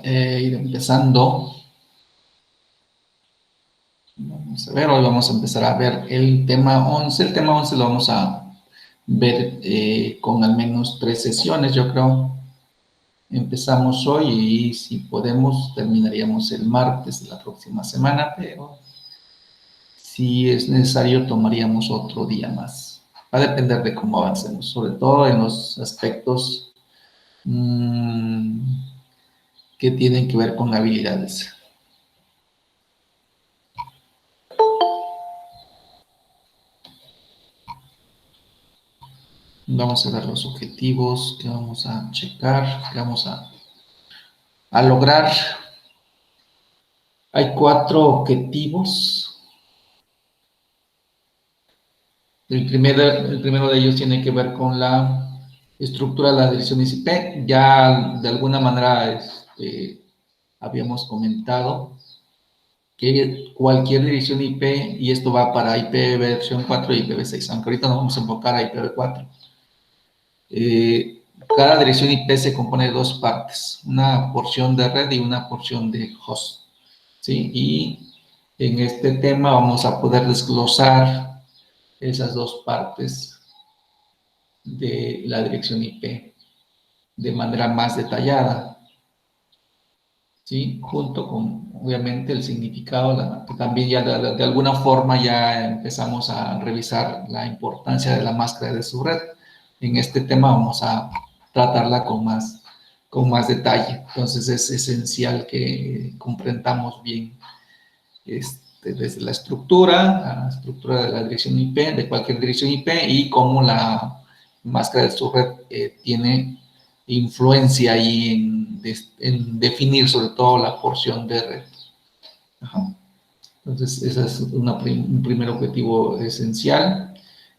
ir empezando. Vamos a ver, hoy vamos a empezar a ver el tema 11. El tema 11 lo vamos a ver con al menos 3 sesiones, yo creo. Empezamos hoy y si podemos terminaríamos el martes de la próxima semana, pero si es necesario tomaríamos otro día más. Va a depender de cómo avancemos, sobre todo en los aspectos que tienen que ver con habilidades. Vamos a ver los objetivos que vamos a checar, que vamos a lograr. Hay 4 objetivos. El primero de ellos tiene que ver con la estructura de las direcciones IP. Ya de alguna manera habíamos comentado que cualquier dirección IP, y esto va para IPv4 y IPv6, aunque ahorita nos vamos a enfocar a IPv4. Cada dirección IP se compone de 2 partes, una porción de red y una porción de host, ¿sí? Y en este tema vamos a poder desglosar esas 2 partes de la dirección IP de manera más detallada, ¿sí? Junto con, obviamente, el significado, que también ya de alguna forma ya empezamos a revisar la importancia de la máscara de subred. En este tema vamos a tratarla con más detalle. Entonces es esencial que comprendamos bien desde la estructura de la dirección IP, de cualquier dirección IP, y cómo la máscara de subred tiene influencia ahí en definir sobre todo la porción de red. Ajá. Entonces, ese es un primer objetivo esencial.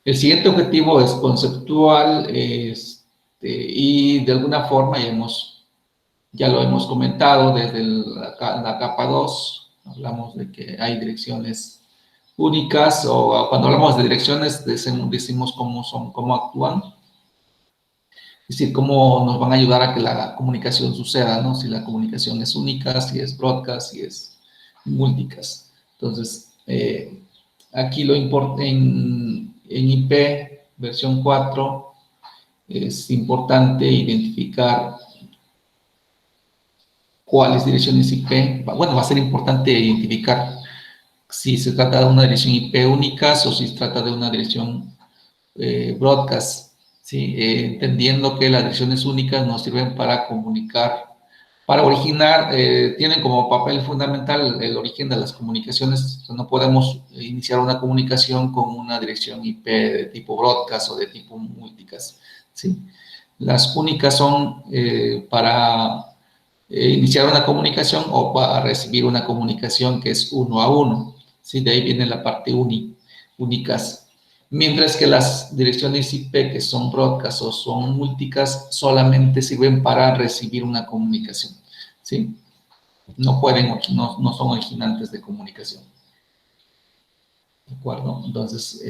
El siguiente objetivo es conceptual y de alguna forma ya lo hemos comentado desde la capa 2. Hablamos de que hay direcciones únicas, o cuando hablamos de direcciones decimos cómo actúan. Es decir, cómo nos van a ayudar a que la comunicación suceda, ¿no? Si la comunicación es única, si es broadcast, si es multicast. Entonces, aquí lo importante en IP versión 4 es importante identificar cuáles direcciones IP. Bueno, va a ser importante identificar si se trata de una dirección IP única o si se trata de una dirección broadcast. ¿Sí? Entendiendo que las direcciones únicas nos sirven para comunicar, para originar, tienen como papel fundamental el origen de las comunicaciones. O sea, no podemos iniciar una comunicación con una dirección IP de tipo broadcast o de tipo multicast, ¿sí? Las únicas son para iniciar una comunicación o para recibir una comunicación que es 1 a 1, ¿sí? De ahí viene la parte únicas. Mientras que las direcciones IP que son broadcast o son multicast solamente sirven para recibir una comunicación, ¿sí? No son originantes de comunicación. ¿De acuerdo? Entonces,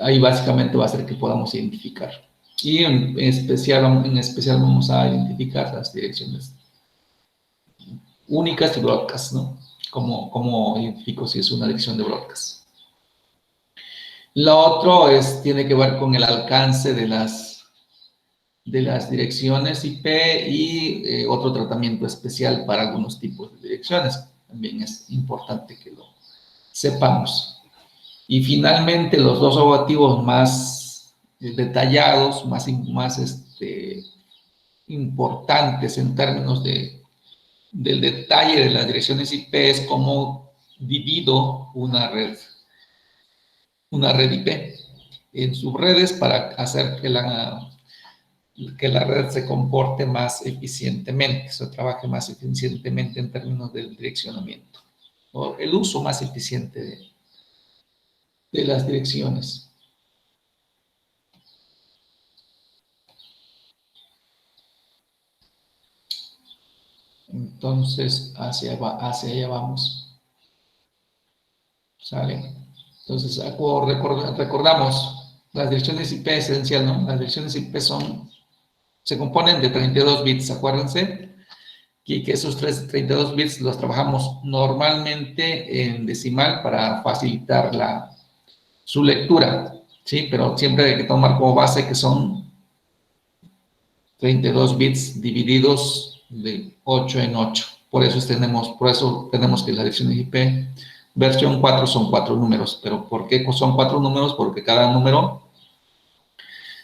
ahí básicamente va a ser que podamos identificar. Y en especial vamos a identificar las direcciones únicas y broadcast, ¿no? ¿Cómo identifico si es una dirección de broadcast? Lo otro tiene que ver con el alcance de las direcciones IP y otro tratamiento especial para algunos tipos de direcciones. También es importante que lo sepamos. Y finalmente, los 2 objetivos más detallados, más importantes en términos del detalle de las direcciones IP es cómo divido una red IP en subredes para hacer que la red se comporte más eficientemente, se trabaje más eficientemente en términos del direccionamiento, o el uso más eficiente de las direcciones. Entonces, hacia allá vamos. ¿Sale? Entonces, recordamos, las direcciones IP es esencial, ¿no? Las direcciones IP se componen de 32 bits, acuérdense. y que esos 32 bits los trabajamos normalmente en decimal para facilitar su lectura, ¿sí? Pero siempre hay que tomar como base que son 32 bits divididos de 8 en 8. Por eso tenemos que la dirección de IP versión 4 son 4 números. ¿Pero por qué son 4 números? Porque cada número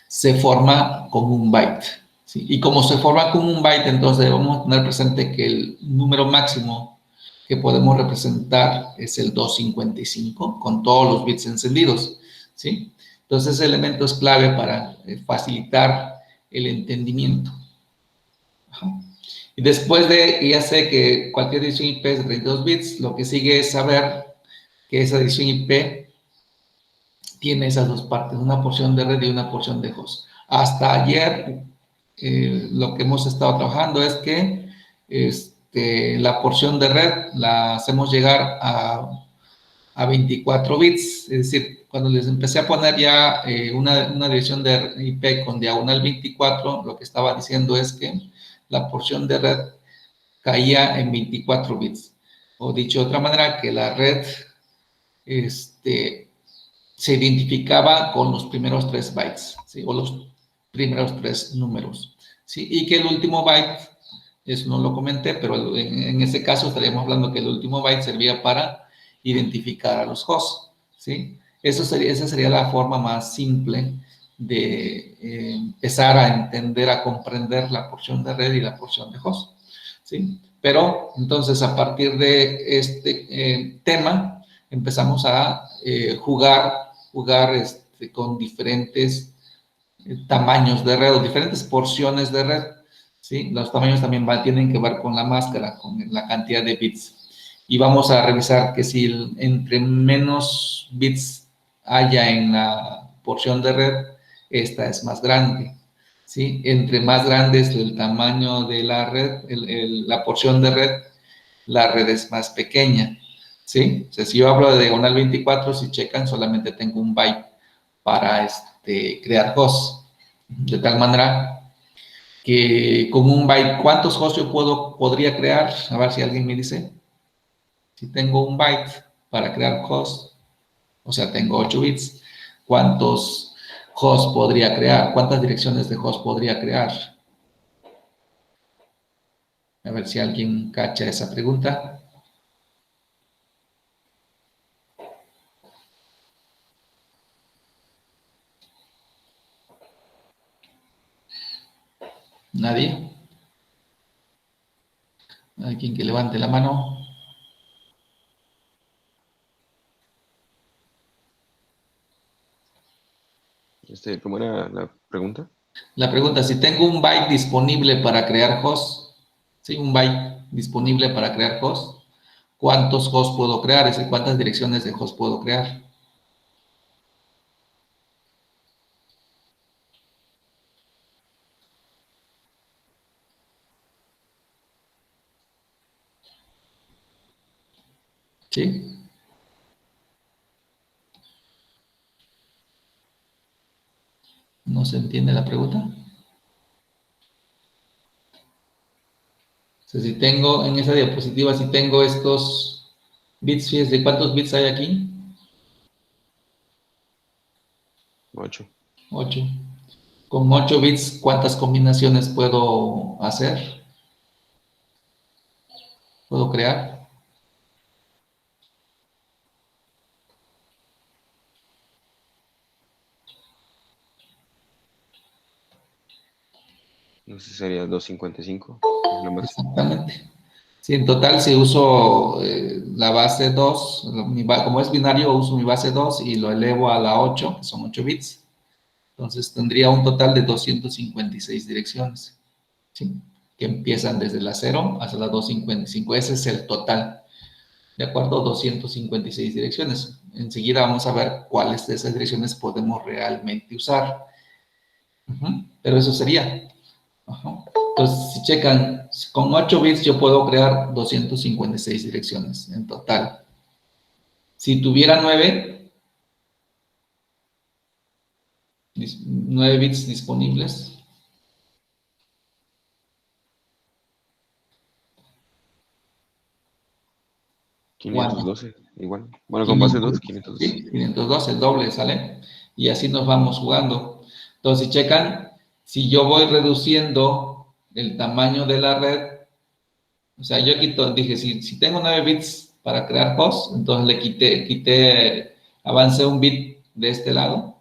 se forma como un byte. ¿Sí? Y como se forma como un byte, entonces debemos tener presente que el número máximo que podemos representar es el 255 con todos los bits encendidos. ¿Sí? Entonces ese elemento es clave para facilitar el entendimiento. Ajá. Y después de, ya sé que cualquier dirección IP es de 32 bits, lo que sigue es saber que esa dirección IP tiene esas dos partes, una porción de red y una porción de host. Hasta ayer, lo que hemos estado trabajando es que la porción de red la hacemos llegar a 24 bits, es decir, cuando les empecé a poner ya una dirección de IP con diagonal 24, lo que estaba diciendo es que la porción de red caía en 24 bits. O dicho de otra manera, que la red se identificaba con los primeros 3 bytes, ¿sí? O los primeros 3 números, ¿sí? Y que el último byte, eso no lo comenté, pero en ese caso estaríamos hablando que el último byte servía para identificar a los hosts, ¿sí? Esa sería la forma más simple de empezar a entender, a comprender la porción de red y la porción de host, ¿sí? Pero entonces a partir de este tema empezamos a jugar con diferentes tamaños de red o diferentes porciones de red, ¿sí? Los tamaños también tienen que ver con la máscara, con la cantidad de bits. Y vamos a revisar que si entre menos bits haya en la porción de red, esta es más grande, ¿sí? Entre más grande es el tamaño de la red, la porción de red, la red es más pequeña, ¿sí? O sea, si yo hablo de diagonal 24, si checan, solamente tengo un byte para crear hosts. De tal manera que con un byte, ¿cuántos hosts yo podría crear? A ver si alguien me dice. Si tengo un byte para crear hosts, o sea, tengo 8 bits, ¿cuántos hosts podría crear? ¿Cuántas direcciones de host podría crear? A ver si alguien cacha esa pregunta. ¿Nadie? ¿Alguien que levante la mano? ¿Cómo era la pregunta? La pregunta, si tengo un byte disponible para crear hosts, ¿sí? Un byte disponible para crear hosts, ¿cuántos hosts puedo crear? Es decir, ¿cuántas direcciones de host puedo crear? ¿Sí? ¿No se entiende la pregunta? O sea, si tengo en esa diapositiva, si tengo estos bits, fíjense, ¿cuántos bits hay aquí? 8. 8. Con 8 bits, ¿cuántas combinaciones puedo hacer? ¿Puedo crear? No sé si sería 255, es la máxima. Exactamente. Sí, en total, si uso la base 2, como es binario, uso mi base 2 y lo elevo a la 8, que son 8 bits. Entonces tendría un total de 256 direcciones, ¿sí? Que empiezan desde la 0 hasta la 255. Ese es el total. ¿De acuerdo? 256 direcciones. Enseguida vamos a ver cuáles de esas direcciones podemos realmente usar. Pero eso sería. Ajá. Entonces, si checan, con 8 bits yo puedo crear 256 direcciones en total. Si tuviera 9 bits disponibles, 512, igual. Bueno, con base 2, 512. Sí, 512, el doble, ¿sale? Y así nos vamos jugando. Entonces, si checan, si yo voy reduciendo el tamaño de la red, o sea, yo quito, dije, si tengo 9 bits para crear host, entonces le avancé un bit de este lado,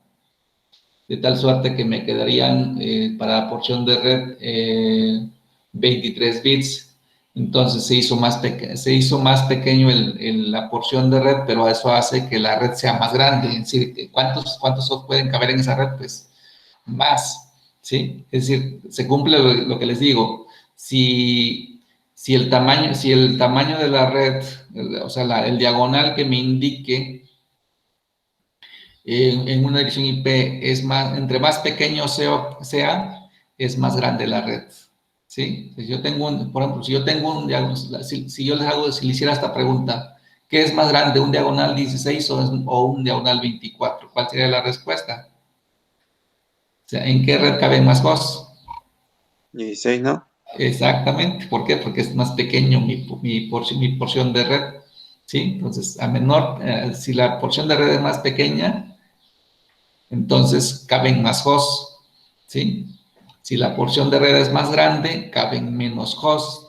de tal suerte que me quedarían para la porción de red 23 bits. Entonces se hizo más pequeño la porción de red, pero eso hace que la red sea más grande. Es decir, ¿cuántos hosts pueden caber en esa red? Pues más, ¿sí? Es decir, se cumple lo que les digo. Si el tamaño de la red, o sea, el diagonal que me indique en una dirección IP es entre más pequeño sea, es más grande la red. ¿Sí? Si yo tengo por ejemplo, si yo tengo si yo si le hiciera esta pregunta, ¿qué es más grande, un diagonal 16 o un diagonal 24? ¿Cuál sería la respuesta? O sea, ¿en qué red caben más hosts? 16, ¿no? Exactamente. ¿Por qué? Porque es más pequeño mi porción de red. ¿Sí? Entonces, si la porción de red es más pequeña, entonces caben más hosts, ¿sí? Si la porción de red es más grande, caben menos hosts,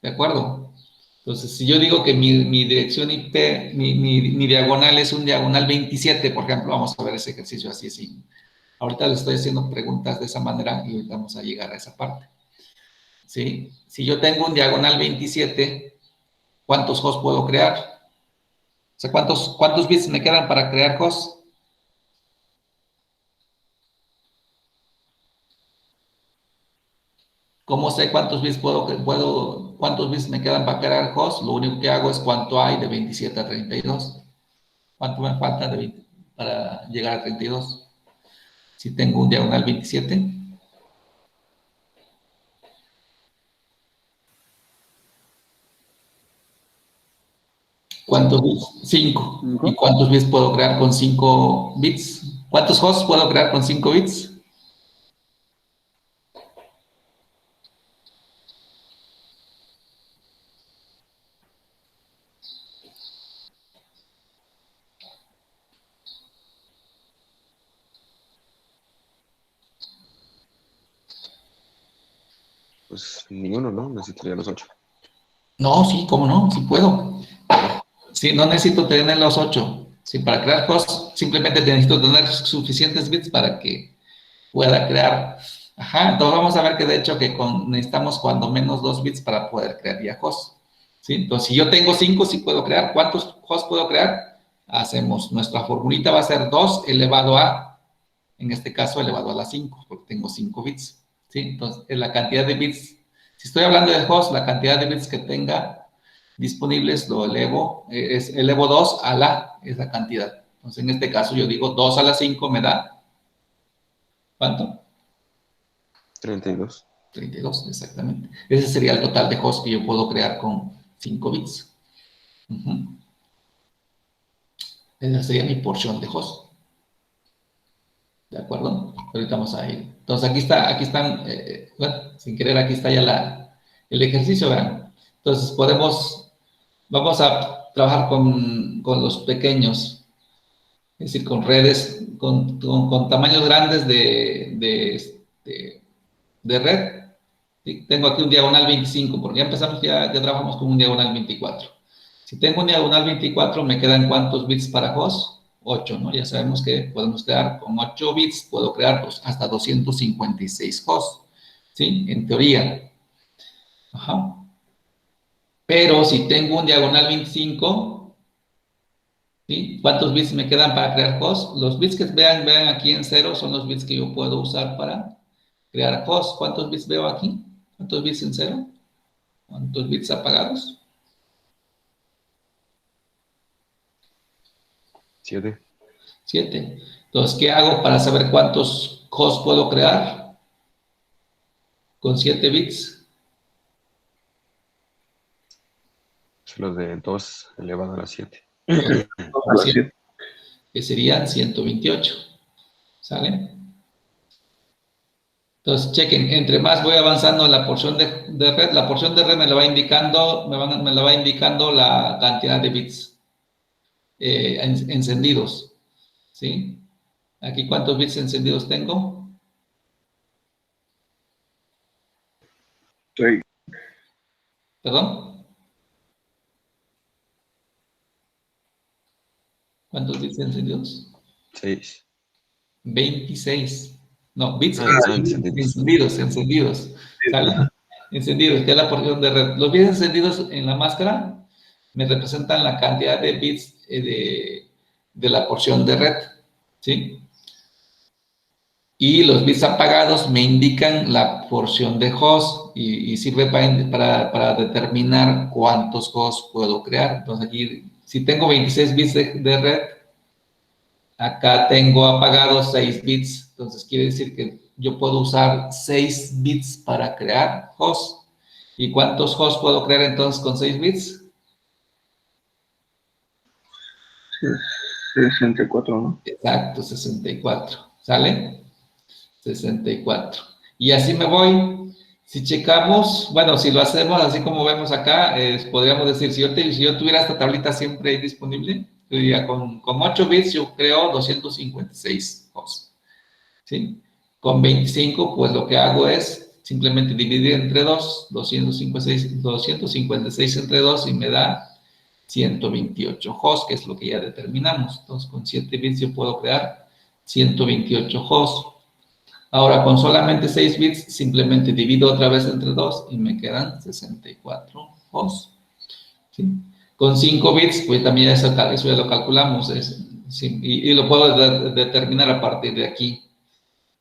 ¿de acuerdo? Entonces, si yo digo que mi dirección IP, mi diagonal es un diagonal 27, por ejemplo, vamos a ver ese ejercicio así. Ahorita le estoy haciendo preguntas de esa manera y ahorita vamos a llegar a esa parte, ¿sí? Si yo tengo un diagonal 27, ¿cuántos hosts puedo crear? O sea, ¿cuántos bits me quedan para crear hosts? ¿Cómo sé cuántos bits cuántos bits me quedan para crear host? Lo único que hago es cuánto hay de 27 a 32. ¿Cuánto me falta para llegar a 32? Si tengo un diagonal 27. ¿Cuántos bits? 5. ¿Y cuántos bits puedo crear con 5 bits? ¿Cuántos hosts puedo crear con 5 bits? Pues ninguno, ¿no? Necesitaría los 8. No, sí, ¿cómo no? Sí puedo. Sí, no necesito tener los 8. Sí, para crear hosts simplemente necesito tener suficientes bits para que pueda crear. Ajá, entonces vamos a ver que de hecho necesitamos cuando menos 2 bits para poder crear ya hosts. ¿Sí? Entonces, si yo tengo 5, sí puedo crear. ¿Cuántos hosts puedo crear? Hacemos, nuestra formulita va a ser 2 elevado a, en este caso, elevado a la 5, porque tengo 5 bits. ¿Sí? Entonces, la cantidad de bits, si estoy hablando de host, la cantidad de bits que tenga disponibles lo elevo 2 a esa cantidad. Entonces, en este caso, yo digo 2 a la 5 me da, ¿cuánto? 32. 32, exactamente. Ese sería el total de hosts que yo puedo crear con 5 bits. Esa sería mi porción de host. ¿De acuerdo? Ahorita vamos a ir. Entonces, aquí están, bueno, sin querer, aquí está ya el ejercicio, ¿verdad? Entonces, vamos a trabajar con los pequeños, es decir, con redes, con tamaños grandes de red. ¿Sí? Tengo aquí un diagonal 25, porque ya empezamos, ya trabajamos con un diagonal 24. Si tengo un diagonal 24, ¿me quedan cuántos bits para host? 8, ¿no? Ya sabemos que podemos crear con 8 bits, puedo crear hasta 256 hosts, ¿sí? En teoría. Ajá. Pero si tengo un diagonal 25, ¿sí? ¿Cuántos bits me quedan para crear host? Los bits que vean aquí en 0 son los bits que yo puedo usar para crear host. ¿Cuántos bits veo aquí? ¿Cuántos bits en 0? ¿Cuántos bits apagados? 7. 7. Entonces, ¿qué hago para saber cuántos hosts puedo crear? Con 7 bits. Los de 2 elevado a la 7. Que serían 128. ¿Sale? Entonces, chequen, entre más voy avanzando en la porción de red, la porción de red me la va indicando, me la va indicando la cantidad de bits encendidos, ¿sí? Aquí, ¿cuántos bits encendidos tengo? 6. ¿Perdón? ¿Cuántos bits encendidos? 6. 26. No, bits Encendidos. encendidos. ¿Sale? Encendidos, que es la porción de red. Los bits encendidos en la máscara me representan la cantidad de bits de la porción de red, ¿sí? Y los bits apagados me indican la porción de host y sirve para determinar cuántos hosts puedo crear. Entonces aquí, si tengo 26 bits de red, acá tengo apagados 6 bits. Entonces quiere decir que yo puedo usar 6 bits para crear hosts. ¿Y cuántos hosts puedo crear entonces con 6 bits? 64, ¿no? Exacto, 64. ¿Sale? 64. Y así me voy. Si checamos, bueno, si lo hacemos así como vemos acá, podríamos decir, si yo tuviera esta tablita siempre ahí disponible, yo diría, con 8 bits yo creo 256 hosts, ¿sí? Con 25, pues lo que hago es simplemente dividir entre 2, 256 entre 2 y me da 128 hosts, que es lo que ya determinamos. Entonces, con 7 bits yo puedo crear 128 hosts. Ahora, con solamente 6 bits, simplemente divido otra vez entre 2 y me quedan 64 hosts. ¿Sí? Con 5 bits, pues también eso ya lo calculamos sí, y lo puedo determinar a partir de aquí.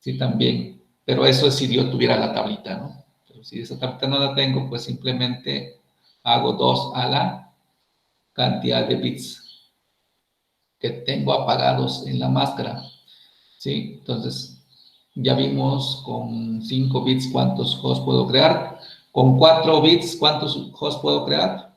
Sí, también. Pero eso es si yo tuviera la tablita, ¿no? Pero si esa tablita no la tengo, pues simplemente hago 2 a la cantidad de bits que tengo apagados en la máscara. ¿Sí? Entonces, ya vimos con 5 bits cuántos hosts puedo crear. Con 4 bits, ¿cuántos hosts puedo crear?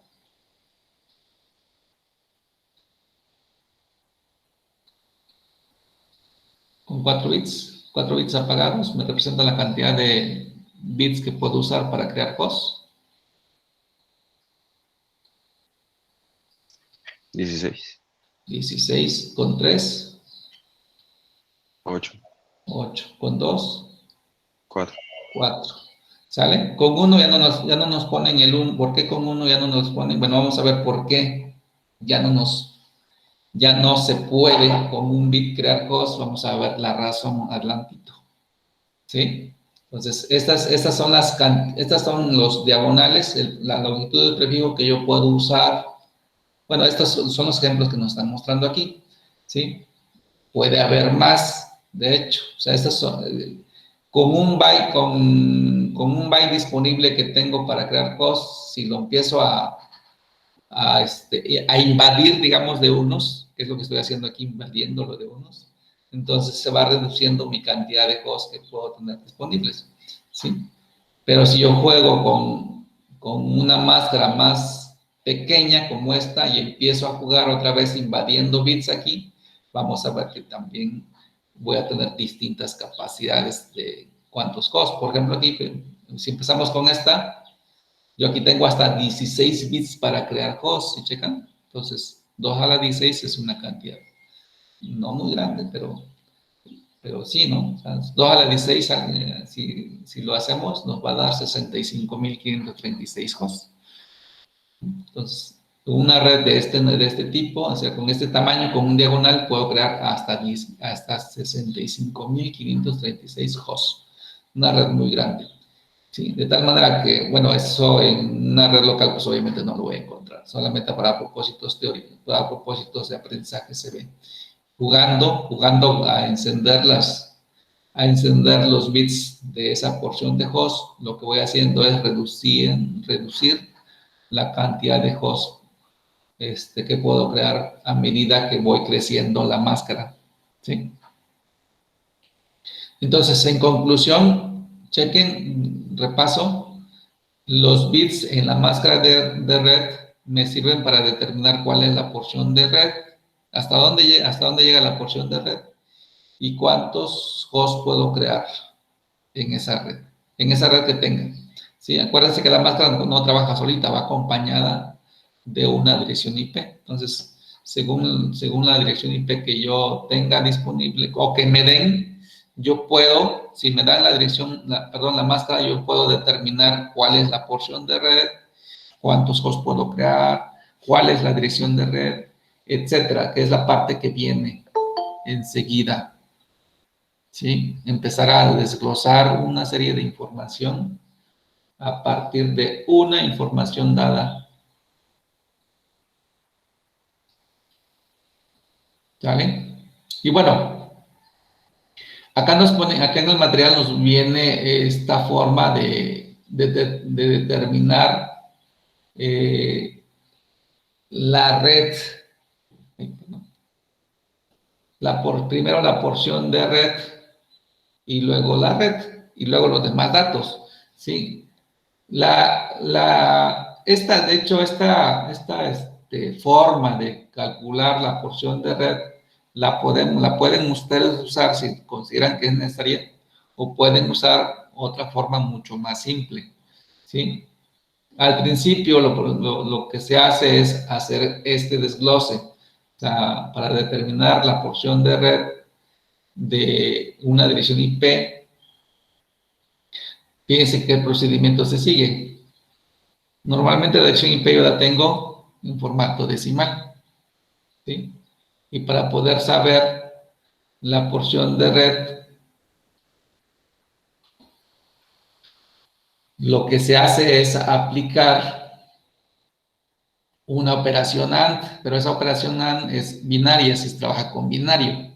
Con 4 bits apagados, me representa la cantidad de bits que puedo usar para crear hosts. 16. 16 con 3. 8. 8 con 2. 4. 4. ¿Sale? Con 1 ya no nos ponen el 1. ¿Por qué con 1 ya no nos ponen? Bueno, vamos a ver por qué ya no se puede con un bit crear host. Vamos a ver la razón adelantito. ¿Sí? Entonces, estas son los diagonales, la longitud del prefijo que yo puedo usar. Bueno, estos son los ejemplos que nos están mostrando aquí. ¿Sí? Puede haber más, de hecho. O sea, estas son... con un byte disponible que tengo para crear hosts, si lo empiezo a invadir, digamos, de unos, que es lo que estoy haciendo aquí, invadiéndolo de unos, entonces se va reduciendo mi cantidad de hosts que puedo tener disponibles, ¿sí? Pero si yo juego con una máscara más pequeña como esta y empiezo a jugar otra vez invadiendo bits aquí, vamos a ver que también voy a tener distintas capacidades de cuántos hosts. Por ejemplo, aquí, si empezamos con esta, yo aquí tengo hasta 16 bits para crear hosts, ¿sí checan? Entonces, 2 a la 16 es una cantidad no muy grande, pero sí, ¿no? O sea, 2 a la 16, si lo hacemos, nos va a dar 65.536 hosts. Entonces, una red de este tipo, o sea, con este tamaño, con un diagonal, puedo crear hasta 65.536 hosts. Una red muy grande. ¿Sí? De tal manera que, bueno, eso en una red local, pues obviamente no lo voy a encontrar. Solamente para propósitos teóricos, para propósitos de aprendizaje se ve. Jugando a encender los bits de esa porción de host, lo que voy haciendo es reducir la cantidad de hosts que puedo crear a medida que voy creciendo la máscara. ¿Sí? Entonces, en conclusión, chequen, repaso, los bits en la máscara de red me sirven para determinar cuál es la porción de red, hasta dónde llega la porción de red y cuántos hosts puedo crear en esa red que tenga. Sí, acuérdense que la máscara no trabaja solita, va acompañada de una dirección IP. Entonces, según la dirección IP que yo tenga disponible o que me den, yo puedo, si me dan la dirección, la máscara, yo puedo determinar cuál es la porción de red, cuántos hosts puedo crear, cuál es la dirección de red, etcétera, que es la parte que viene enseguida. ¿Sí? Empezar a desglosar una serie de información a partir de una información dada. ¿Sale? Y bueno, acá en el material nos viene esta forma de determinar la red, primero la porción de red y luego la red y luego los demás datos, ¿sí? De hecho, esta forma de calcular la porción de red la pueden ustedes usar si consideran que es necesaria, o pueden usar otra forma mucho más simple, ¿sí? Al principio lo que se hace es hacer este desglose, o sea, para determinar la porción de red de una dirección IP. Fíjense qué procedimiento se sigue. Normalmente la dirección IP yo la tengo en formato decimal, ¿sí? Y para poder saber la porción de red, lo que se hace es aplicar una operación AND, pero esa operación AND es binaria, se trabaja con binario.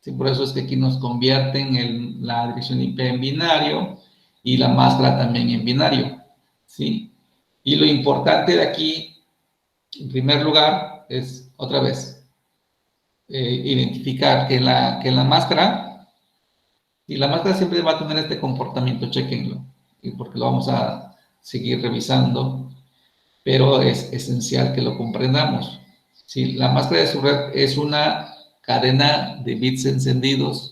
¿Sí? Por eso es que aquí nos convierten la dirección IP en binario y la máscara también en binario, ¿sí? Y lo importante de aquí, en primer lugar, es, otra vez, identificar que la máscara, y la máscara siempre va a tener este comportamiento, chequenlo, porque lo vamos a seguir revisando, pero es esencial que lo comprendamos. Si la máscara de su red es una cadena de bits encendidos,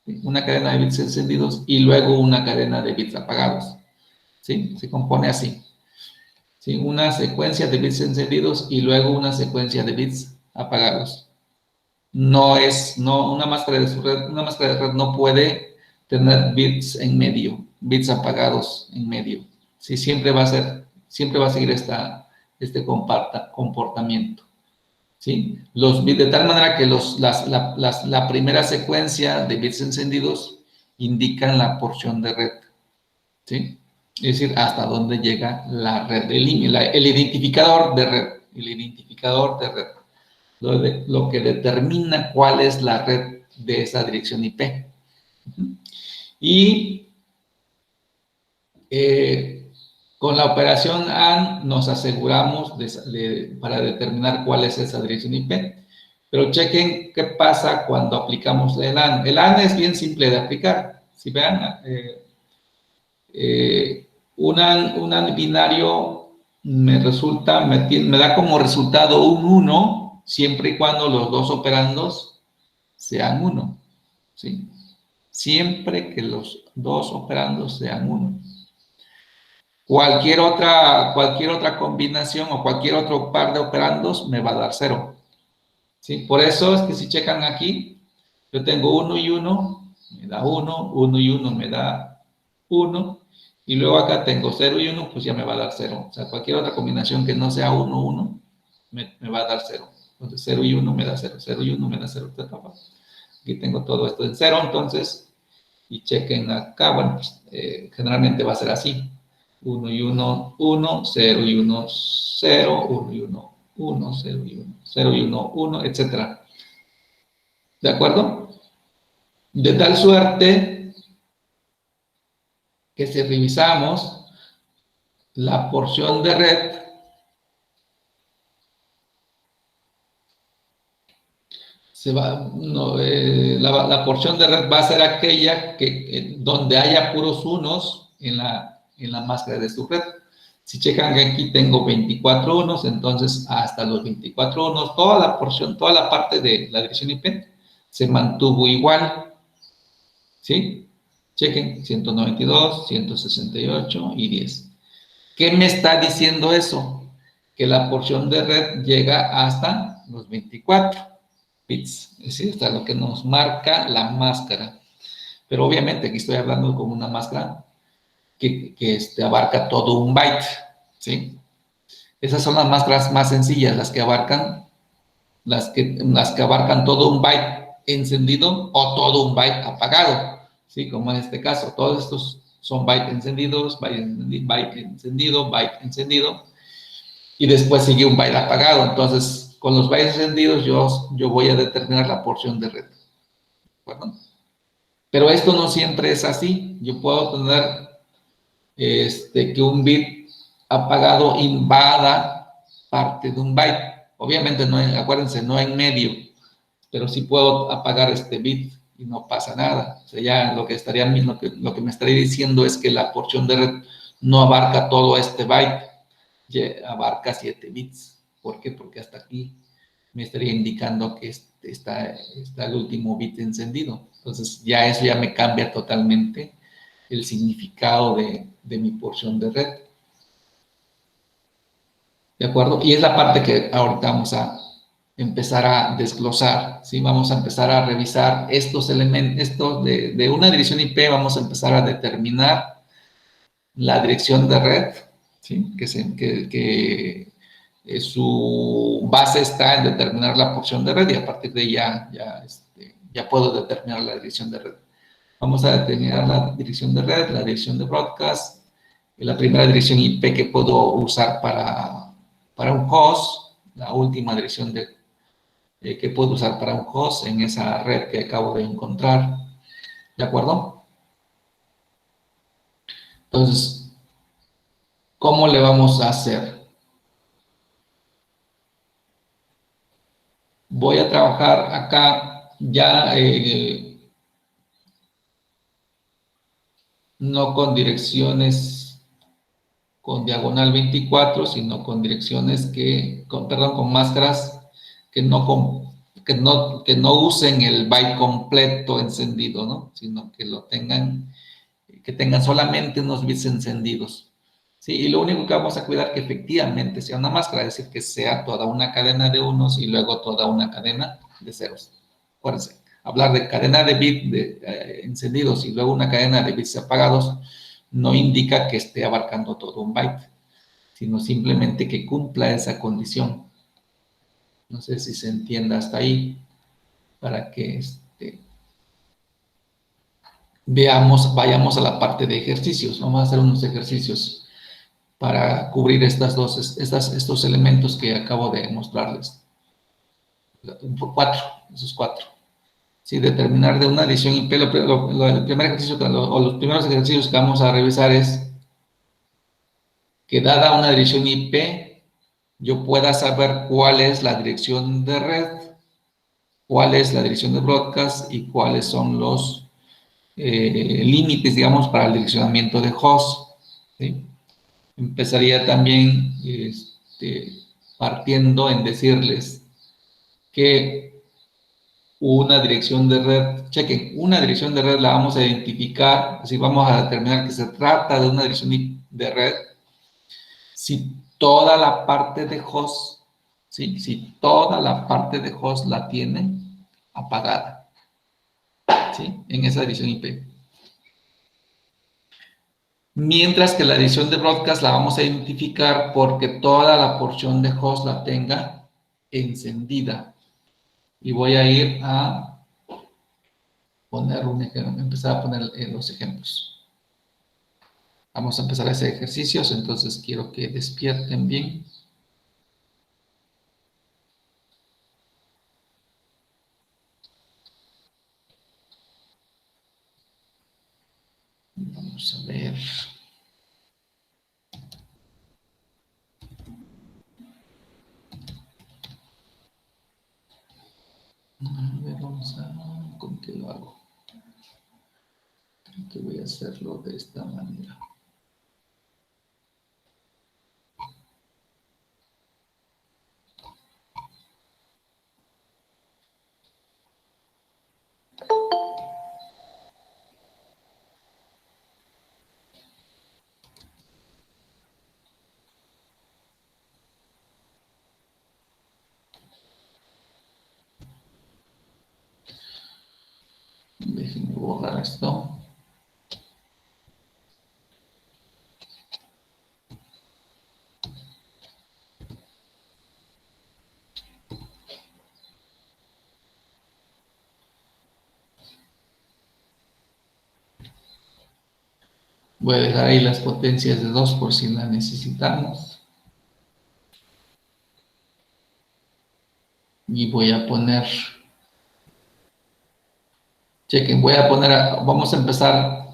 y luego una cadena de bits apagados, ¿sí? Se compone así, ¿sí? Una secuencia de bits encendidos y luego una secuencia de bits apagados. Una máscara de red no puede tener bits en medio, bits apagados en medio. Sí, siempre va a seguir este comportamiento. ¿Sí? Los bits, de tal manera que la primera secuencia de bits encendidos indican la porción de red. ¿Sí? Es decir, hasta dónde llega la red, el identificador de red. El identificador de red. Lo que determina cuál es la red de esa dirección IP. Y con la operación AND nos aseguramos para determinar cuál es esa dirección IP. Pero chequen qué pasa cuando aplicamos el AND. El AND es bien simple de aplicar. Si vean, un AND binario me da como resultado un 1, siempre y cuando los dos operandos sean 1, ¿sí? Siempre que los dos operandos sean 1. Cualquier otra combinación o cualquier otro par de operandos me va a dar 0. ¿Sí? Por eso es que si checan aquí, yo tengo 1 y 1, me da 1, 1 y 1 me da 1, y luego acá tengo 0 y 1, pues ya me va a dar 0. O sea, cualquier otra combinación que no sea 1, 1, me va a dar 0. Entonces 0 y 1 me da 0, 0 y 1 me da 0. Aquí tengo todo esto en 0, entonces, y chequen acá, bueno, pues, generalmente va a ser así. 1 y 1, 1, 0 y 1, 0, 1 y 1, 1, 0 y 1, 0 y 1, 1, etc. ¿De acuerdo? De tal suerte que si revisamos la porción de red, la porción de red va a ser aquella donde haya puros unos en la máscara de su red. Si checan que aquí tengo 24 unos, entonces hasta los 24 unos, toda la parte de la dirección IP se mantuvo igual, ¿sí? Chequen, 192, 168 y 10. ¿Qué me está diciendo eso? Que la porción de red llega hasta los 24 bits, es decir, hasta lo que nos marca la máscara. Pero obviamente aquí estoy hablando con una máscara que abarca todo un byte, ¿sí? Esas son las máscaras más sencillas, las que abarcan todo un byte encendido o todo un byte apagado, ¿sí? Como en este caso, todos estos son byte encendidos, byte encendido, y después sigue un byte apagado. Entonces, con los bytes encendidos yo voy a determinar la porción de red, ¿de acuerdo? Pero esto no siempre es así. Yo puedo tener que un bit apagado invada parte de un byte. Obviamente, no acuérdense, no en medio, pero sí puedo apagar este bit y no pasa nada. O sea, ya lo que me estaría diciendo es que la porción de red no abarca todo este byte, abarca 7 bits. ¿Por qué? Porque hasta aquí me estaría indicando que está el último bit encendido. Entonces, ya eso ya me cambia totalmente el significado de mi porción de red. ¿De acuerdo? Y es la parte que ahorita vamos a empezar a desglosar, ¿sí? Vamos a empezar a revisar estos elementos, de una dirección IP, vamos a empezar a determinar la dirección de red, ¿sí? Que su base está en determinar la porción de red y a partir de ahí ya puedo determinar la dirección de red. Vamos a determinar la dirección de red, la dirección de broadcast, la primera dirección IP que puedo usar para un host, la última dirección que puedo usar para un host en esa red que acabo de encontrar. ¿De acuerdo? Entonces, ¿cómo le vamos a hacer? Voy a trabajar acá ya no con direcciones con diagonal 24, sino con direcciones con máscaras que no usen el byte completo encendido, ¿no? Sino que tengan solamente unos bits encendidos. Sí, y lo único que vamos a cuidar que efectivamente sea una máscara, es decir, que sea toda una cadena de unos y luego toda una cadena de ceros. Acuérdense, hablar de cadena de bits encendidos y luego una cadena de bits apagados no indica que esté abarcando todo un byte, sino simplemente que cumpla esa condición. No sé si se entienda hasta ahí, para que vayamos a la parte de ejercicios. Vamos a hacer unos ejercicios para cubrir estos elementos que acabo de mostrarles. Esos cuatro. Sí, determinar de una dirección IP. El primer ejercicio, o los primeros ejercicios que vamos a revisar es que dada una dirección IP, yo pueda saber cuál es la dirección de red, cuál es la dirección de broadcast y cuáles son los límites, digamos, para el direccionamiento de host. ¿Sí? Empezaría también partiendo en decirles que una dirección de red, chequen, una dirección de red la vamos a identificar, así vamos a determinar que se trata de una dirección de red si toda la parte de host, ¿sí? Si toda la parte de host la tiene apagada, ¿sí? En esa dirección IP. Mientras que la dirección de broadcast la vamos a identificar porque toda la porción de host la tenga encendida. Y voy a ir a poner empezar a poner los ejemplos. Vamos a empezar a hacer ejercicios, entonces quiero que despierten bien. Vamos a ver. A ver, ¿con qué lo hago? Creo que voy a hacerlo de esta manera. Déjenme borrar esto. Voy a dejar ahí las potencias de 2 por si las necesitamos. Y voy a poner, chequen, vamos a empezar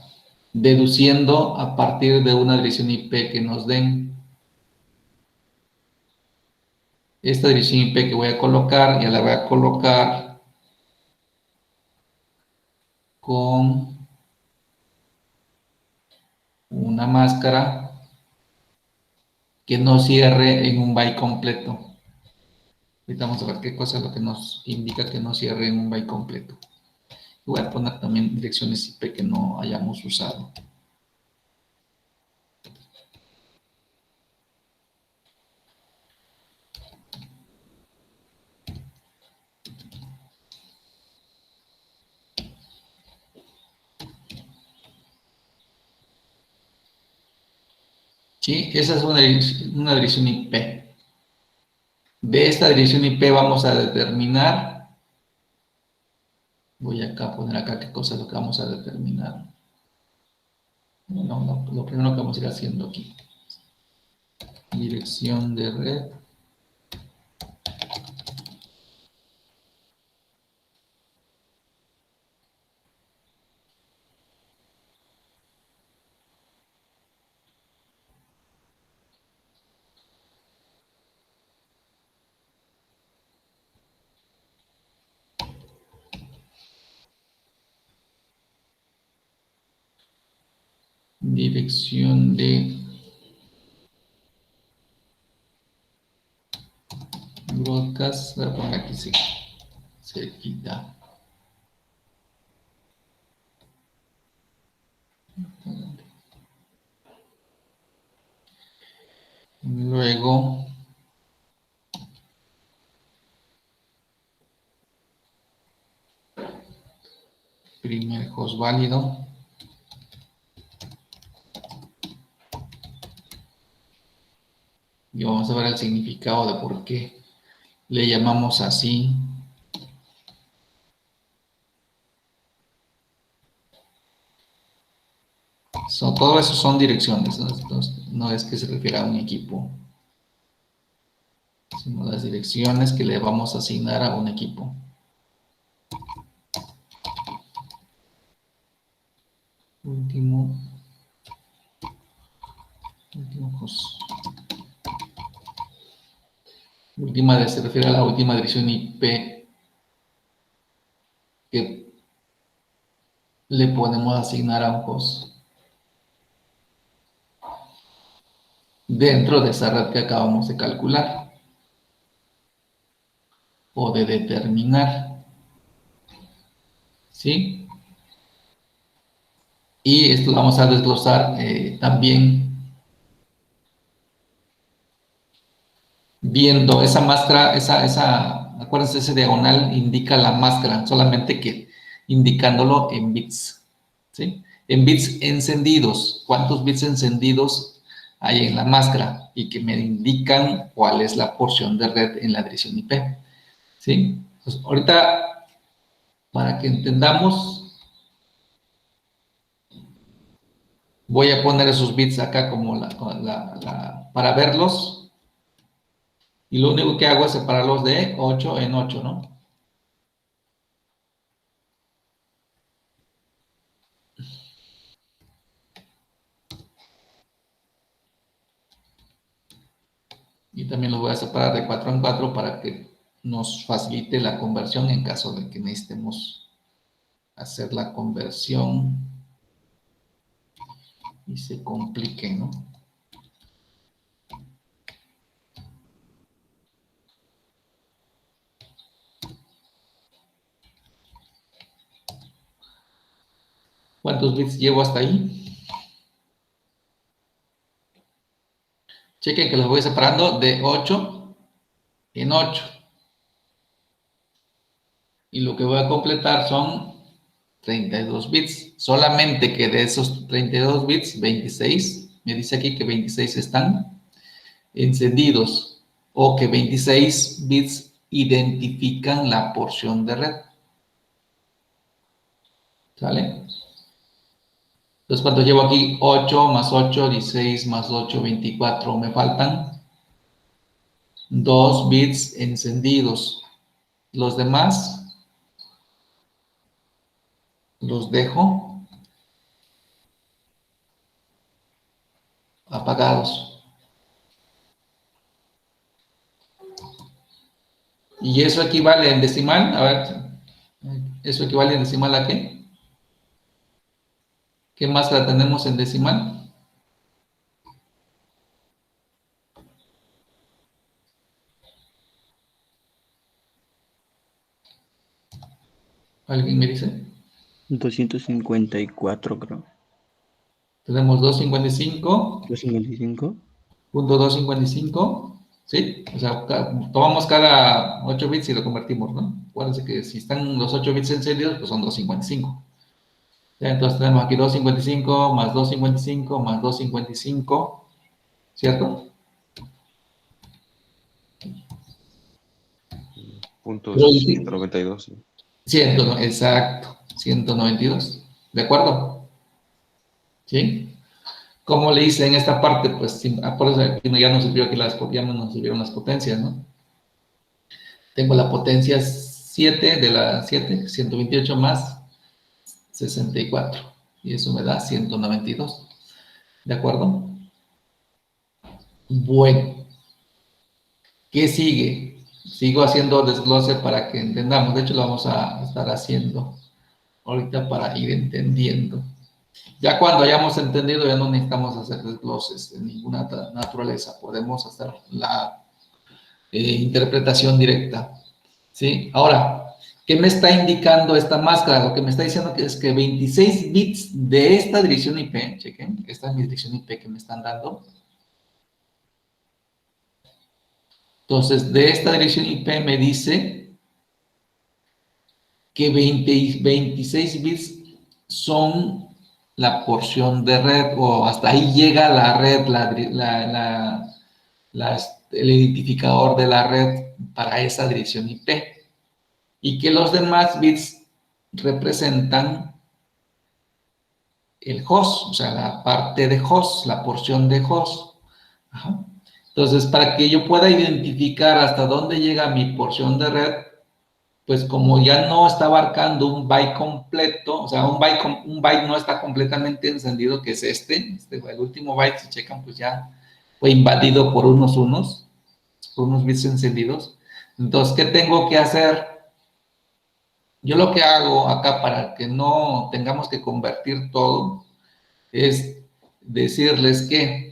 deduciendo a partir de una dirección IP que nos den. Esta dirección IP que voy a colocar, ya la voy a colocar con una máscara que no cierre en un byte completo. Ahorita vamos a ver qué cosa es lo que nos indica que no cierre en un byte completo. Y voy a poner también direcciones IP que no hayamos usado. ¿Sí? Esa es una dirección IP. De esta dirección IP vamos a determinar, voy acá a poner acá qué cosa es lo que vamos a determinar. No, lo primero que vamos a ir haciendo aquí. Dirección de red. Dirección de broadcast. Voy a poner aquí cerquita. Luego primer host válido. Y vamos a ver el significado de por qué le llamamos así. Todo eso son direcciones, ¿no? Entonces, no es que se refiera a un equipo, sino las direcciones que le vamos a asignar a un equipo. Último host. Última se refiere a la última dirección IP que le podemos asignar a un host dentro de esa red que acabamos de calcular o de determinar. ¿Sí? Y esto lo vamos a desglosar también viendo esa máscara, acuérdense, ese diagonal indica la máscara, solamente que indicándolo en bits, ¿sí? En bits encendidos, cuántos bits encendidos hay en la máscara y que me indican cuál es la porción de red en la dirección IP, ¿sí? Entonces, ahorita, para que entendamos, voy a poner esos bits acá como para verlos. Y lo único que hago es separarlos de 8 en 8, ¿no? Y también los voy a separar de 4 en 4 para que nos facilite la conversión en caso de que necesitemos hacer la conversión y se complique, ¿no? ¿Cuántos bits llevo hasta ahí? Chequen que los voy separando de 8 en 8. Y lo que voy a completar son 32 bits. Solamente que de esos 32 bits, 26, me dice aquí que 26 están encendidos o que 26 bits identifican la porción de red. ¿Sale? Entonces, cuando llevo aquí 8 más 8, 16 más 8, 24, me faltan 2 bits encendidos. Los demás los dejo apagados. ¿Y eso equivale en decimal? A ver, ¿eso equivale en decimal a qué? ¿Qué más la tenemos en decimal? ¿Alguien me dice? 254, creo. Tenemos 255. 255. Punto 255, ¿sí? O sea, tomamos cada 8 bits y lo convertimos, ¿no? Acuérdense que si están los 8 bits encendidos, pues son 255. Ya, entonces tenemos aquí 255 más 255 más 255, ¿cierto? Punto Pero 192. ¿Sí? 100, exacto, 192, ¿de acuerdo? ¿Sí? ¿Cómo le hice en esta parte? Pues por eso aquí ya nos sirvió aquí ya nos sirvieron las potencias, ¿no? Tengo la potencia 7 de la 7, 128 más 64. Y eso me da 192. ¿De acuerdo? Bueno. ¿Qué sigue? Sigo haciendo desglose para que entendamos. De hecho, lo vamos a estar haciendo ahorita para ir entendiendo. Ya cuando hayamos entendido, ya no necesitamos hacer desgloses de ninguna naturaleza. Podemos hacer la interpretación directa. ¿Sí? Ahora, ¿qué me está indicando esta máscara? Lo que me está diciendo es que 26 bits de esta dirección IP, chequen, esta es mi dirección IP que me están dando. Entonces, de esta dirección IP me dice que 26 bits son la porción de red, o hasta ahí llega la red, el identificador de la red para esa dirección IP. Y que los demás bits representan el host, o sea, la parte de host, la porción de host. Ajá. Entonces, para que yo pueda identificar hasta dónde llega mi porción de red, pues como ya no está abarcando un byte completo, o sea, un byte no está completamente encendido, que es el último byte, si checan, pues ya fue invadido por unos bits encendidos. Entonces, ¿qué tengo que hacer? Yo lo que hago acá para que no tengamos que convertir todo es decirles que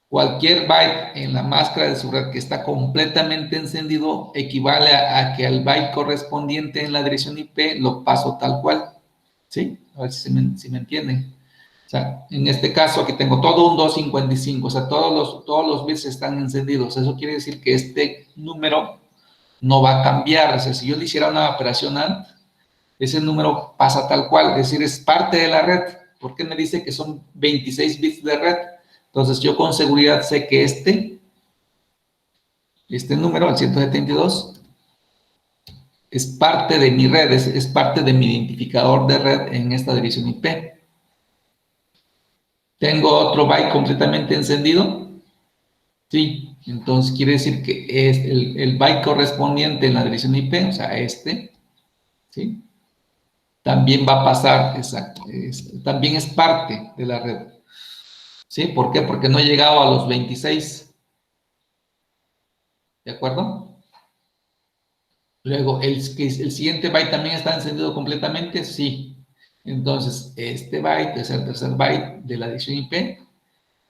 cualquier byte en la máscara de su red que está completamente encendido equivale a que al byte correspondiente en la dirección IP lo paso tal cual. ¿Sí? A ver si me entienden. O sea, en este caso aquí tengo todo un 255, o sea, todos los bits están encendidos. Eso quiere decir que este número no va a cambiar. O sea, si yo le hiciera una operación AND, ese número pasa tal cual, es decir, es parte de la red. ¿Por qué me dice que son 26 bits de red? Entonces, yo con seguridad sé que este número, el 172, es parte de mi red, es parte de mi identificador de red en esta dirección IP. ¿Tengo otro byte completamente encendido? Sí, entonces quiere decir que es el byte correspondiente en la dirección IP, o sea, ¿sí? También va a pasar, exacto, también es parte de la red. ¿Sí? ¿Por qué? Porque no he llegado a los 26. ¿De acuerdo? Luego, ¿el siguiente byte también está encendido completamente? Sí. Entonces, este byte es el tercer byte de la dirección IP.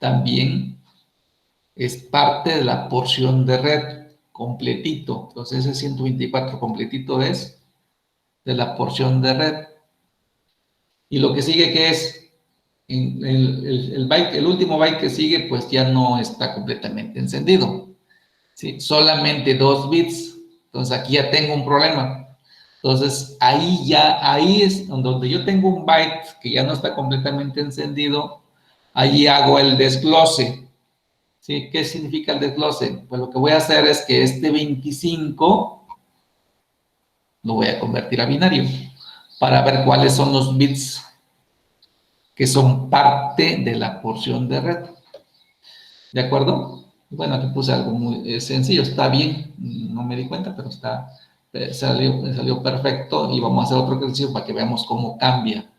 También es parte de la porción de red, completito. Entonces, ese 124 completito es de la porción de red. Y lo que sigue, ¿qué es? El último byte que sigue, pues ya no está completamente encendido. ¿Sí? Solamente 2 bits. Entonces aquí ya tengo un problema. Entonces, ahí es donde yo tengo un byte que ya no está completamente encendido, allí hago el desglose. ¿Sí? ¿Qué significa el desglose? Pues lo que voy a hacer es que este 25 lo voy a convertir a binario para ver cuáles son los bits que son parte de la porción de red. ¿De acuerdo? Bueno, aquí puse algo muy sencillo, está bien, no me di cuenta, pero salió perfecto y vamos a hacer otro ejercicio para que veamos cómo cambia.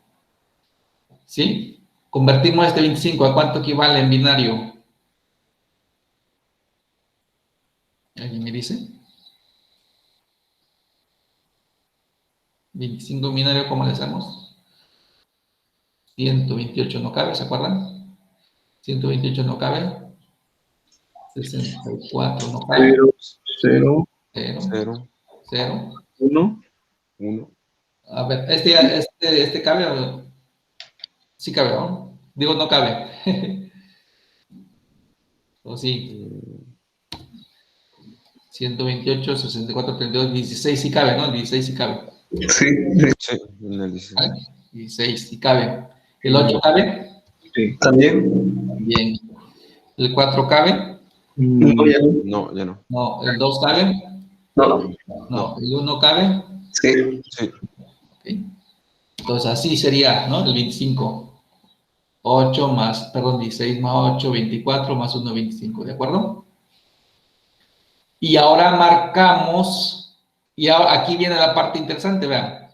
¿Sí? Convertimos este 25, ¿a cuánto equivale en binario? ¿Alguien me dice? 25 en binario, ¿cómo le hacemos? 128 no cabe, ¿se acuerdan? 128 no cabe. 64 no cabe. 0, 0, 0, 0. 1. 1, A ver, ¿este cabe o sí cabe, ¿no? Digo, no cabe. O sí, 128, 64, 32, 16 sí cabe, ¿no? 16 sí cabe. Sí, sí, en el 16. ¿Vale? 16 sí cabe. ¿El 8 cabe? sí. También. Bien. ¿El 4 cabe? No, ya no. No, ya no. No. ¿El 2 cabe? No. No. ¿El 1 cabe? Sí. Sí, Ok. Entonces así sería, ¿no? El 25. 8 más, perdón, 16 más 8, 24 más 1, 25, ¿de acuerdo? Y ahora marcamos, y ahora aquí viene la parte interesante, vean.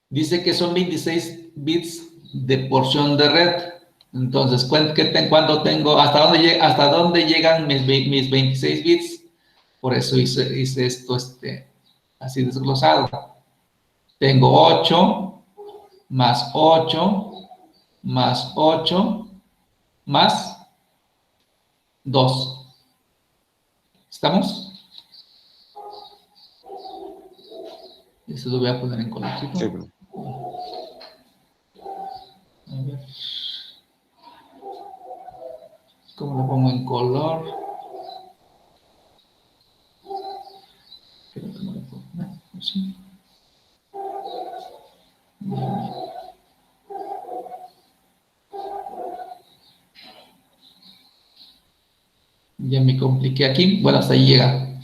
Dice que son 26 bits de porción de red. Entonces, ¿cuándo tengo, hasta dónde llegan mis 26 bits? Por eso hice esto así desglosado. Tengo 8 más 8 más 8 más 2. ¿Estamos? Eso lo voy a poner en colorcito. sí, pero A ver. ¿Cómo lo pongo en color? Creo que no lo puedo poner. ¿Sí? Ya me compliqué aquí. Bueno, hasta ahí llega. A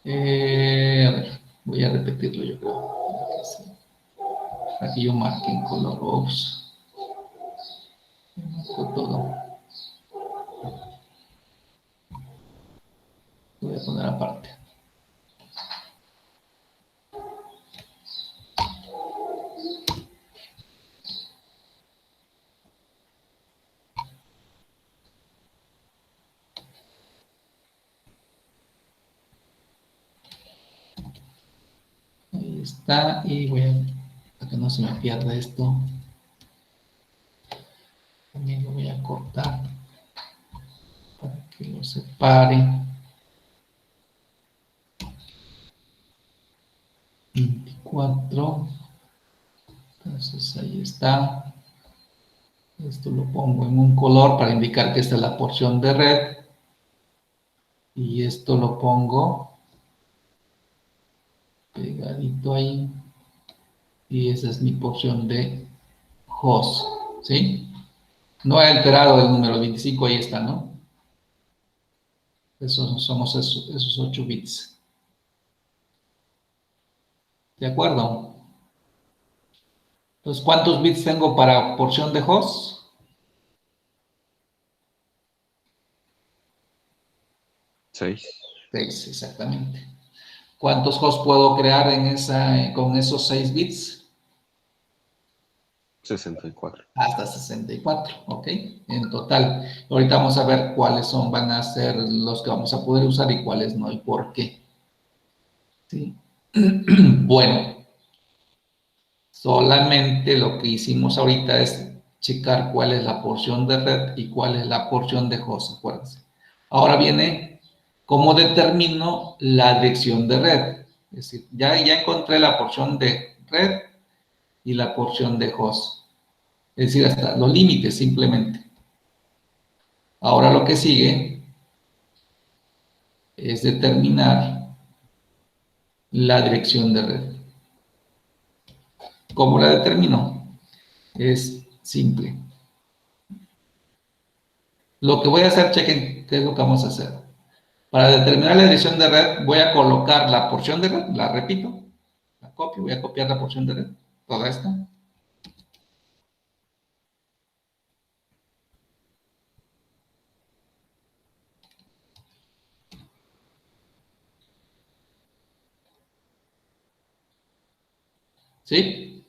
ver, voy a repetirlo yo creo. Aquí yo marqué en color. Ups. Marco todo. Lo voy a poner aparte. Ahí está. Y voy a, para que no se me pierda esto, también lo voy a cortar para que lo separe. 24. Entonces ahí está. Esto lo pongo en un color para indicar que esta es la porción de red. Y esto lo pongo pegadito ahí. Y esa es mi porción de host. ¿Sí? No he alterado el número 25, ahí está, ¿no? Somos esos 8 bits. ¿De acuerdo? Entonces, ¿cuántos bits tengo para porción de host? 6, 6, exactamente. ¿Cuántos hosts puedo crear con esos 6 bits? 64. Hasta 64, ¿ok? En total. Ahorita vamos a ver cuáles van a ser los que vamos a poder usar y cuáles no y por qué. ¿Sí? Bueno, solamente lo que hicimos ahorita es checar cuál es la porción de red y cuál es la porción de host, acuérdense. Ahora viene cómo determino la dirección de red. Es decir, ya encontré la porción de red y la porción de host. Es decir, hasta los límites simplemente. Ahora lo que sigue es determinar la dirección de red. ¿Cómo la determino? Es simple. Lo que voy a hacer, chequen qué es lo que vamos a hacer. Para determinar la dirección de red, voy a colocar la porción de red, la repito, la copio, voy a copiar la porción de red, toda esta. ¿Sí?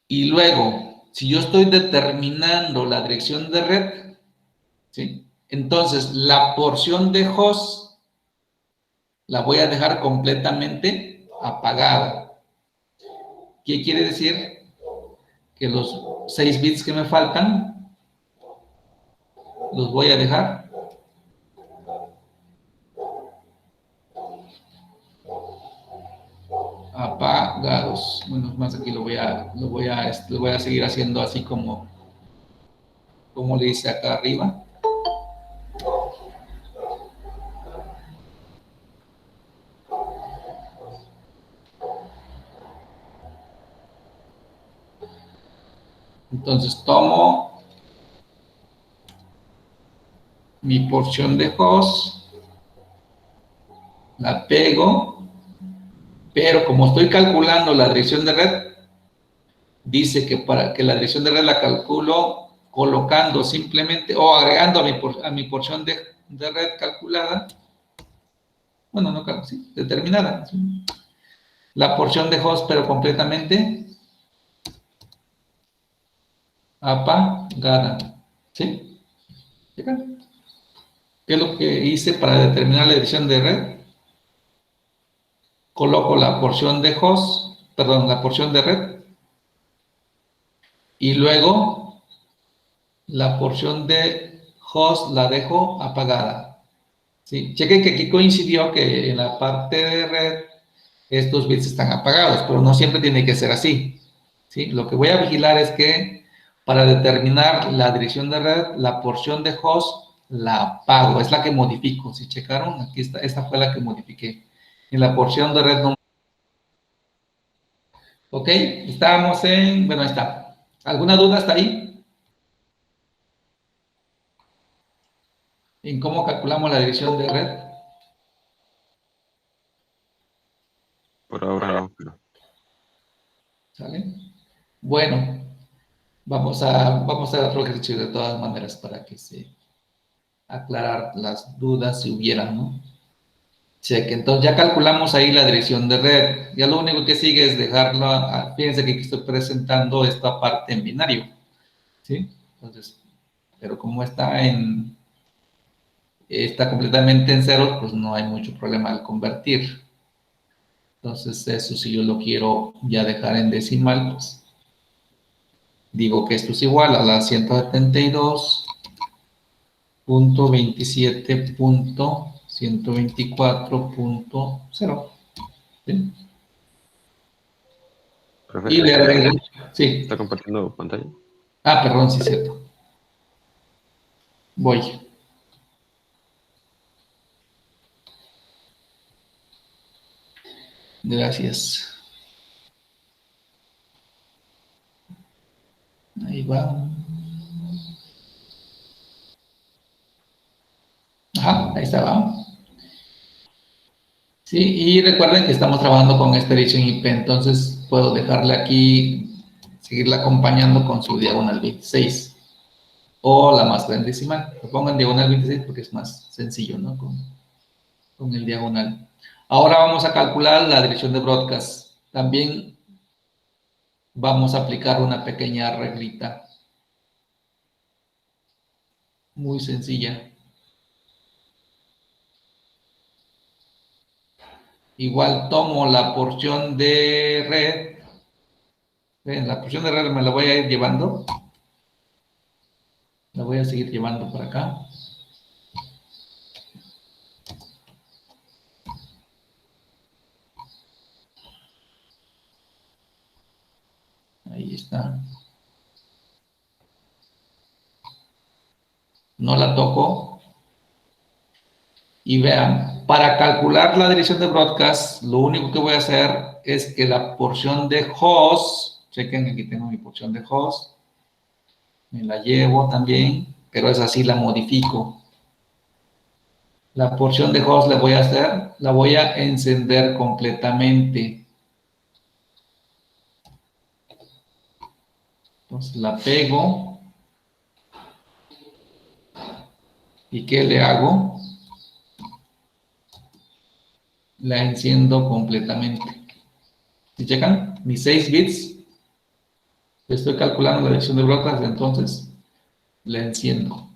Y luego, si yo estoy determinando la dirección de red, ¿sí? Entonces, la porción de host la voy a dejar completamente apagada. ¿Qué quiere decir? Que los 6 bits que me faltan, los voy a dejar apagados. Bueno, más aquí lo voy a seguir haciendo así como le dice acá arriba. Entonces tomo mi porción de host, la pego, pero como estoy calculando la dirección de red, dice que para que la dirección de red la calculo colocando simplemente o agregando a mi porción de red calculada, bueno, no, sí, determinada, ¿sí? La porción de host, pero completamente apagada, ¿sí? ¿Checan? ¿Qué es lo que hice para determinar la dirección de red? Coloco la porción de host, perdón, la porción de red, y luego la porción de host la dejo apagada. ¿Sí? Chequen que aquí coincidió que en la parte de red estos bits están apagados, pero no siempre tiene que ser así. ¿Sí? Lo que voy a vigilar es que para determinar la dirección de red, la porción de host la apago, es la que modifico. Si checaron, aquí está, esta fue la que modifiqué. En la porción de red no. Ok, estábamos en, bueno, ahí está. ¿Alguna duda hasta ahí? ¿En cómo calculamos la dirección de red? Por ahora no, pero ¿Sale? Bueno, vamos a hacer otro ejercicio de todas maneras para que se aclarar las dudas si hubieran, ¿no? Cheque, entonces ya calculamos ahí la dirección de red. Ya lo único que sigue es dejarlo, fíjense que aquí estoy presentando esta parte en binario, ¿sí? Entonces, pero como está completamente en cero, pues no hay mucho problema al convertir. Entonces, eso si yo lo quiero ya dejar en decimal, pues digo que esto es igual a la 172.27.124.0. ¿Sí? profe, Y le agrego, sí. ¿está compartiendo pantalla? Ah, perdón, sí es cierto. Voy. Gracias. Ahí va. Ajá, ahí está, va. Sí, y recuerden que estamos trabajando con esta edición IP, entonces puedo dejarle aquí, seguirla acompañando con su diagonal 26 o la más grande decimal. Lo pongo en diagonal 26 porque es más sencillo, ¿no? Con el diagonal. Ahora vamos a calcular la dirección de broadcast. También vamos a aplicar una pequeña reglita muy sencilla. Igual tomo la porción de red. ¿Ven? La porción de red me la voy a ir llevando. La voy a seguir llevando para acá. Ahí está. No la toco. Y vean, para calcular la dirección de broadcast, lo único que voy a hacer es que la porción de host, chequen, aquí tengo mi porción de host, me la llevo también, pero es así, la modifico. La porción de host le voy a hacer, la voy a encender completamente. Entonces la pego. ¿Y qué le hago? La enciendo completamente. ¿Sí checan? Mis 6 bits. Estoy calculando la dirección de broadcast, entonces la enciendo.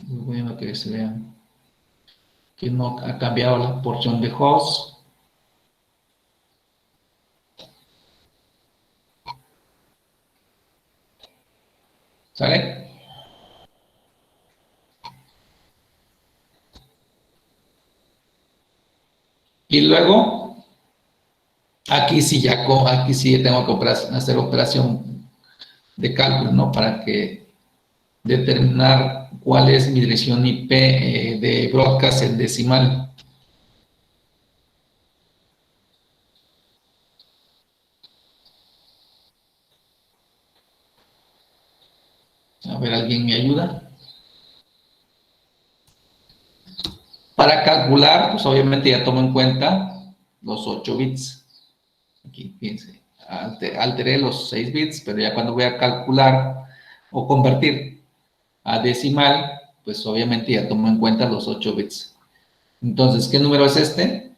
Muy bueno que se vean que no ha cambiado la porción de host. ¿Sale? Y luego, aquí sí tengo que hacer operación de cálculo, ¿no? Para que determinar cuál es mi dirección IP de broadcast en decimal. A ver, ¿alguien me ayuda? Para calcular, pues obviamente ya tomo en cuenta los 8 bits. Aquí, fíjense, alteré los 6 bits, pero ya cuando voy a calcular o convertir a decimal, pues obviamente ya tomo en cuenta los 8 bits. Entonces, ¿qué número es este?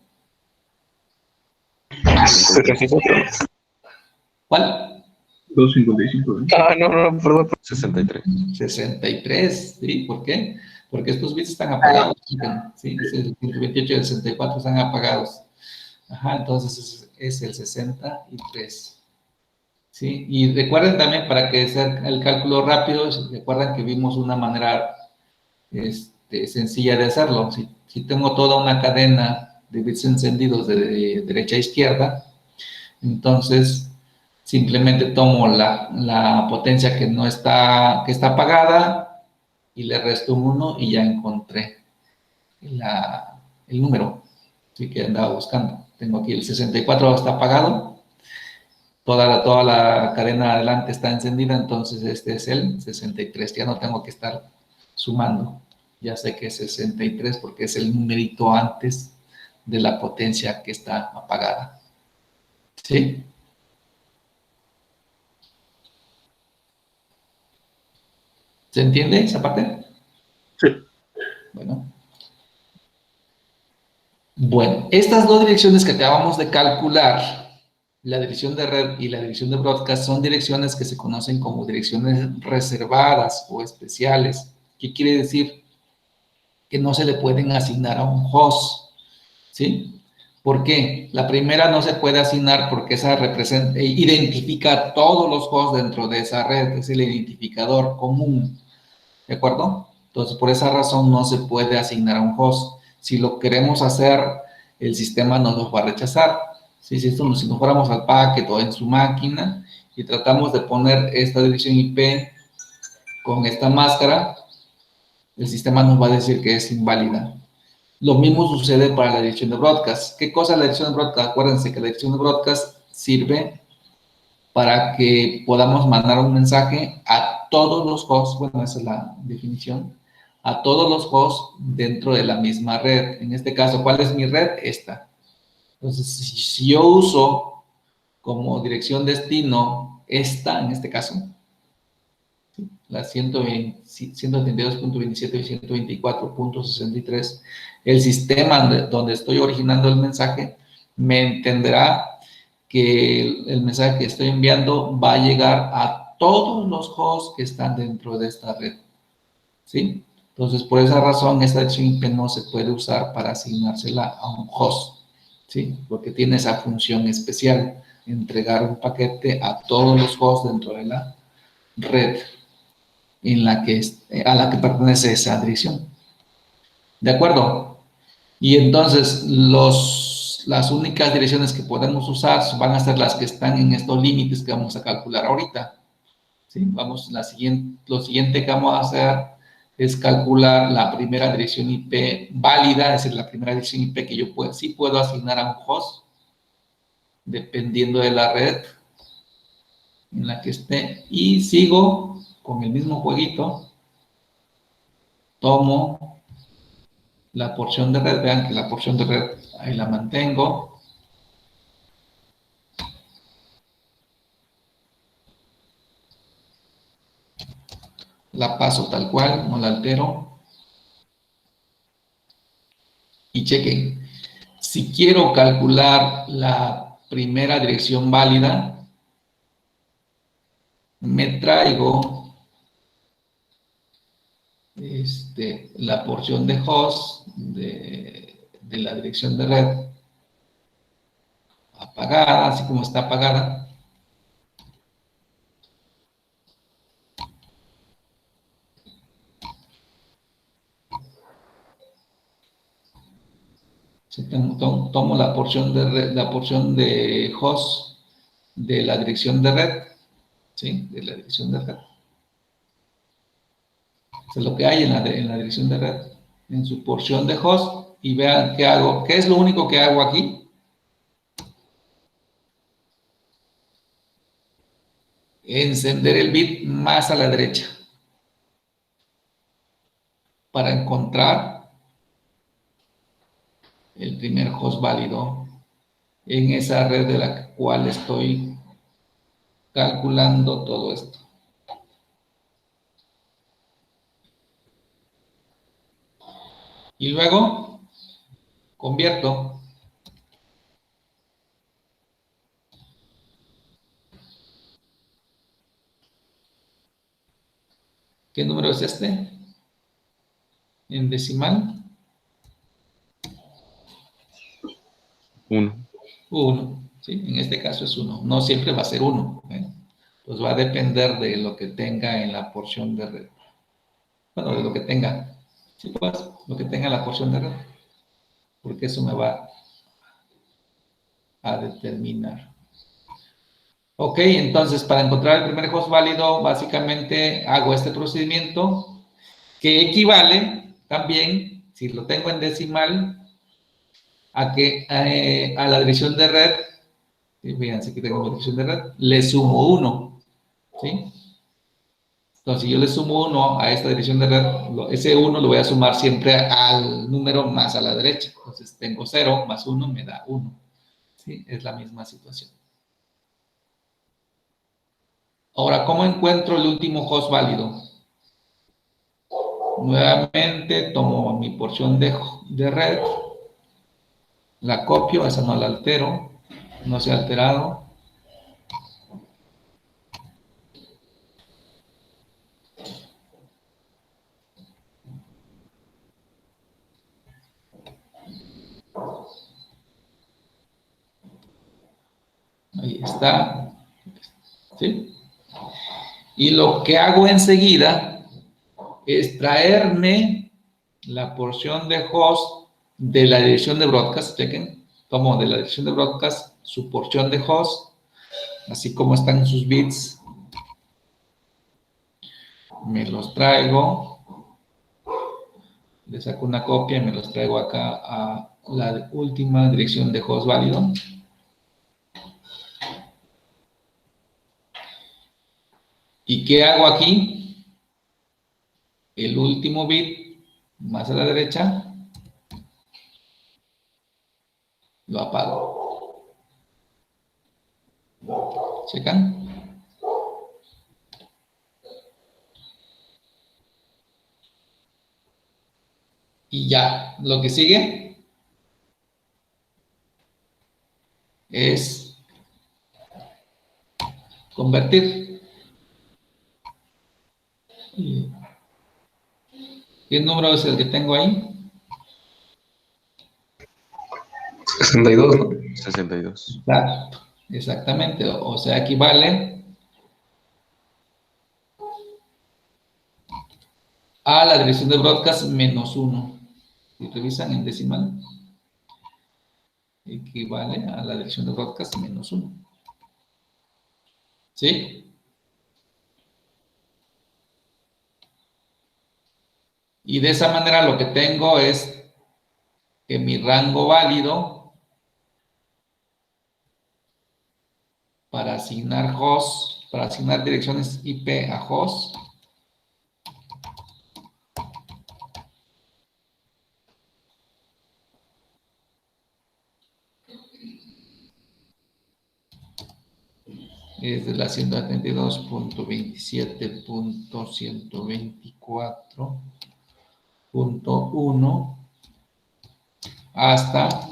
¿Cuál? 255. No, perdón. 63. 63, ¿sí? ¿Por qué? Porque estos bits están apagados, ¿sí? El 128 y el 64 están apagados. Ajá, entonces es el 63. ¿Sí? Y recuerden también, para que sea el cálculo rápido, recuerden que vimos una manera sencilla de hacerlo. Si tengo toda una cadena de bits encendidos de derecha a izquierda, entonces simplemente tomo la potencia que está apagada y le resto un 1 y ya encontré el número, ¿sí? Que andaba buscando. Tengo aquí el 64 está apagado, toda la cadena adelante está encendida, entonces este es el 63, ya no tengo que estar sumando, ya sé que es 63 porque es el numerito antes de la potencia que está apagada. ¿Sí? ¿Se entiende esa parte? Sí. Bueno, estas dos direcciones que acabamos de calcular, la dirección de red y la dirección de broadcast, son direcciones que se conocen como direcciones reservadas o especiales. ¿Qué quiere decir? Que no se le pueden asignar a un host, ¿sí? ¿Por qué? La primera no se puede asignar porque esa identifica a todos los hosts dentro de esa red, es el identificador común, ¿de acuerdo? Entonces, por esa razón no se puede asignar a un host. Si lo queremos hacer, el sistema no nos va a rechazar. Si nos fuéramos al packet o en su máquina y tratamos de poner esta dirección IP con esta máscara, el sistema nos va a decir que es inválida. Lo mismo sucede para la dirección de broadcast. ¿Qué cosa es la dirección de broadcast? Acuérdense que la dirección de broadcast sirve para que podamos mandar un mensaje a todos los hosts, bueno, esa es la definición, a todos los hosts dentro de la misma red. En este caso, ¿cuál es mi red? Esta. Entonces, si yo uso como dirección destino esta, en este caso, la 172.27 y 124.63, el sistema donde estoy originando el mensaje me entenderá que el mensaje que estoy enviando va a llegar a todos los hosts que están dentro de esta red, ¿sí? Entonces, por esa razón, esta dirección IP no se puede usar para asignársela a un host, ¿sí? Porque tiene esa función especial, entregar un paquete a todos los hosts dentro de la red a la que pertenece esa dirección. ¿De acuerdo? Y entonces las únicas direcciones que podemos usar van a ser las que están en estos límites que vamos a calcular ahorita. ¿Sí? Lo siguiente que vamos a hacer es calcular la primera dirección IP válida, es decir, la primera dirección IP que yo sí puedo asignar a un host, dependiendo de la red en la que esté, y sigo con el mismo jueguito, tomo la porción de red, vean que la porción de red ahí la mantengo, la paso tal cual, no la altero, y chequen, si quiero calcular la primera dirección válida, me traigo la porción de host de la dirección de red apagada, así como está apagada. Tomo la porción de red, la porción de host de la dirección de red, ¿sí? De la dirección de red. Eso es lo que hay en la dirección de red, en su porción de host, y vean qué hago. ¿Qué es lo único que hago aquí? Encender el bit más a la derecha para encontrar el primer host válido en esa red de la cual estoy calculando todo esto. Y luego convierto ¿qué número es este? En decimal. 1. 1, ¿sí? En este caso es 1. No siempre va a ser 1. Pues va a depender de lo que tenga en la porción de red. Bueno, de lo que tenga. Sí, pues, lo que tenga en la porción de red. Porque eso me va a determinar. Ok, entonces para encontrar el primer host válido, básicamente hago este procedimiento que equivale también, si lo tengo en decimal, a la dirección de red, fíjense que tengo la dirección de red, le sumo 1, ¿sí? Entonces, si yo le sumo 1 a esta dirección de red, ese 1 lo voy a sumar siempre al número más a la derecha. Entonces, tengo 0 más 1 me da 1. ¿Sí? Es la misma situación. Ahora, ¿cómo encuentro el último host válido? Nuevamente, tomo mi porción de red, la copio, esa no la altero, no se ha alterado. Ahí está. ¿Sí? Y lo que hago enseguida es traerme la porción de host de la dirección de broadcast. Chequen, tomo de la dirección de broadcast su porción de host, así como están sus bits. Me los traigo, le saco una copia y me los traigo acá a la última dirección de host válido. ¿Y qué hago aquí? El último bit más a la derecha lo apago. ¿Checan? Y ya, lo que sigue es convertir. ¿Qué número es el que tengo ahí? 62, ¿no? 62. Exacto, exactamente. O sea, equivale a la dirección de broadcast menos 1. Si revisan en decimal, equivale a la dirección de broadcast menos 1. ¿Sí? Y de esa manera lo que tengo es que mi rango válido para asignar host, para asignar direcciones IP a host, es de la 172.27.124.1 hasta la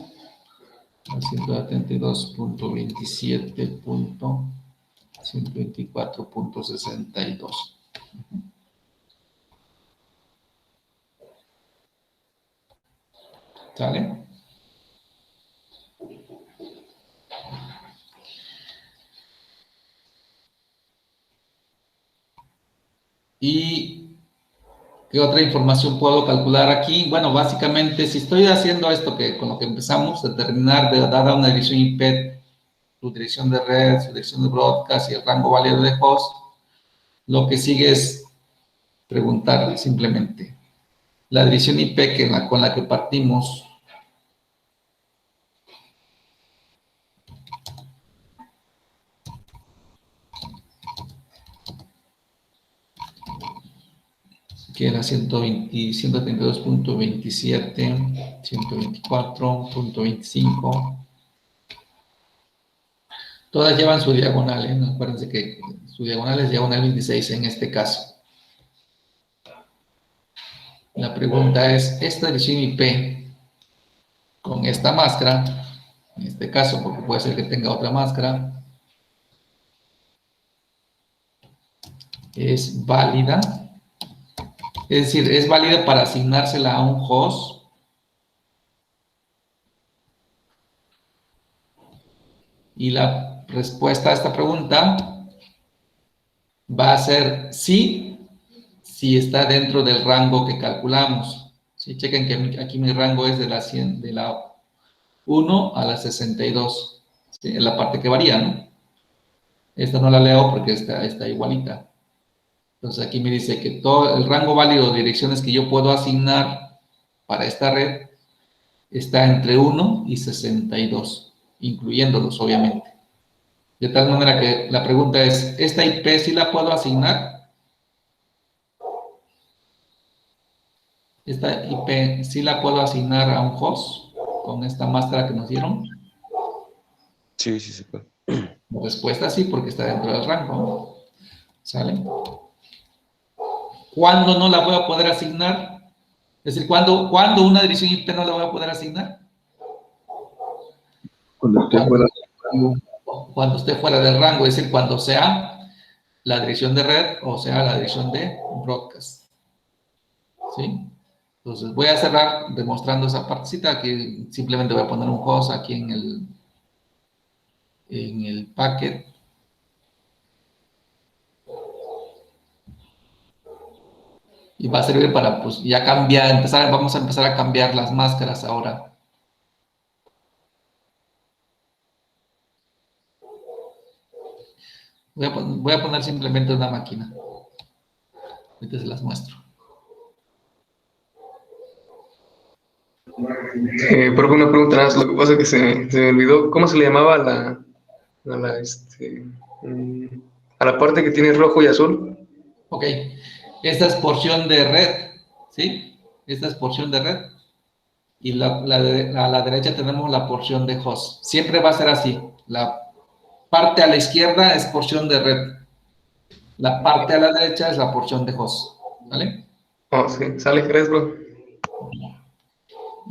172.27.124.62. ¿Sale? ¿Y qué otra información puedo calcular aquí? Bueno, básicamente, si estoy haciendo esto que con lo que empezamos, determinar dada una dirección IP, su dirección de red, su dirección de broadcast y el rango válido de host, lo que sigue es preguntar simplemente la dirección IP con la que partimos, que era 132.27, 124.25. Todas llevan su diagonal, ¿eh? Acuérdense que su diagonal es diagonal 26 en este caso. La pregunta es, esta dirección IP con esta máscara, en este caso, porque puede ser que tenga otra máscara, es válida. Es decir, es válida para asignársela a un host. Y la respuesta a esta pregunta va a ser sí, si está dentro del rango que calculamos. ¿Sí? Chequen que aquí mi rango es de la 1 a la 62. ¿Sí? Es la parte que varía, ¿no? Esta no la leo porque está igualita. Entonces aquí me dice que todo el rango válido de direcciones que yo puedo asignar para esta red está entre 1 y 62, incluyéndolos, obviamente. De tal manera que la pregunta es, ¿esta IP sí la puedo asignar? ¿Esta IP sí la puedo asignar a un host con esta máscara que nos dieron? Sí, sí se puede. La respuesta sí, porque está dentro del rango. ¿Sale? ¿Cuándo no la voy a poder asignar? Es decir, ¿cuándo una dirección IP no la voy a poder asignar? Cuando esté fuera del rango. Cuando esté fuera del rango, es decir, cuando sea la dirección de red o sea la dirección de broadcast. ¿Sí? Entonces voy a cerrar demostrando esa partecita que simplemente voy a poner un host aquí en el packet. Y va a servir para, pues, ya cambiar, vamos a empezar a cambiar las máscaras ahora. Voy a poner simplemente una máquina. Ahorita se las muestro. Profe, una pregunta más. Lo que pasa es que se me olvidó. ¿Cómo se le llamaba a la parte que tiene rojo y azul? Ok. Esta es porción de red, ¿sí? Esta es porción de red. Y a la derecha tenemos la porción de host. Siempre va a ser así. La parte a la izquierda es porción de red. La parte a la derecha es la porción de host. ¿Vale? Oh, sí. Sale, gracias, profe.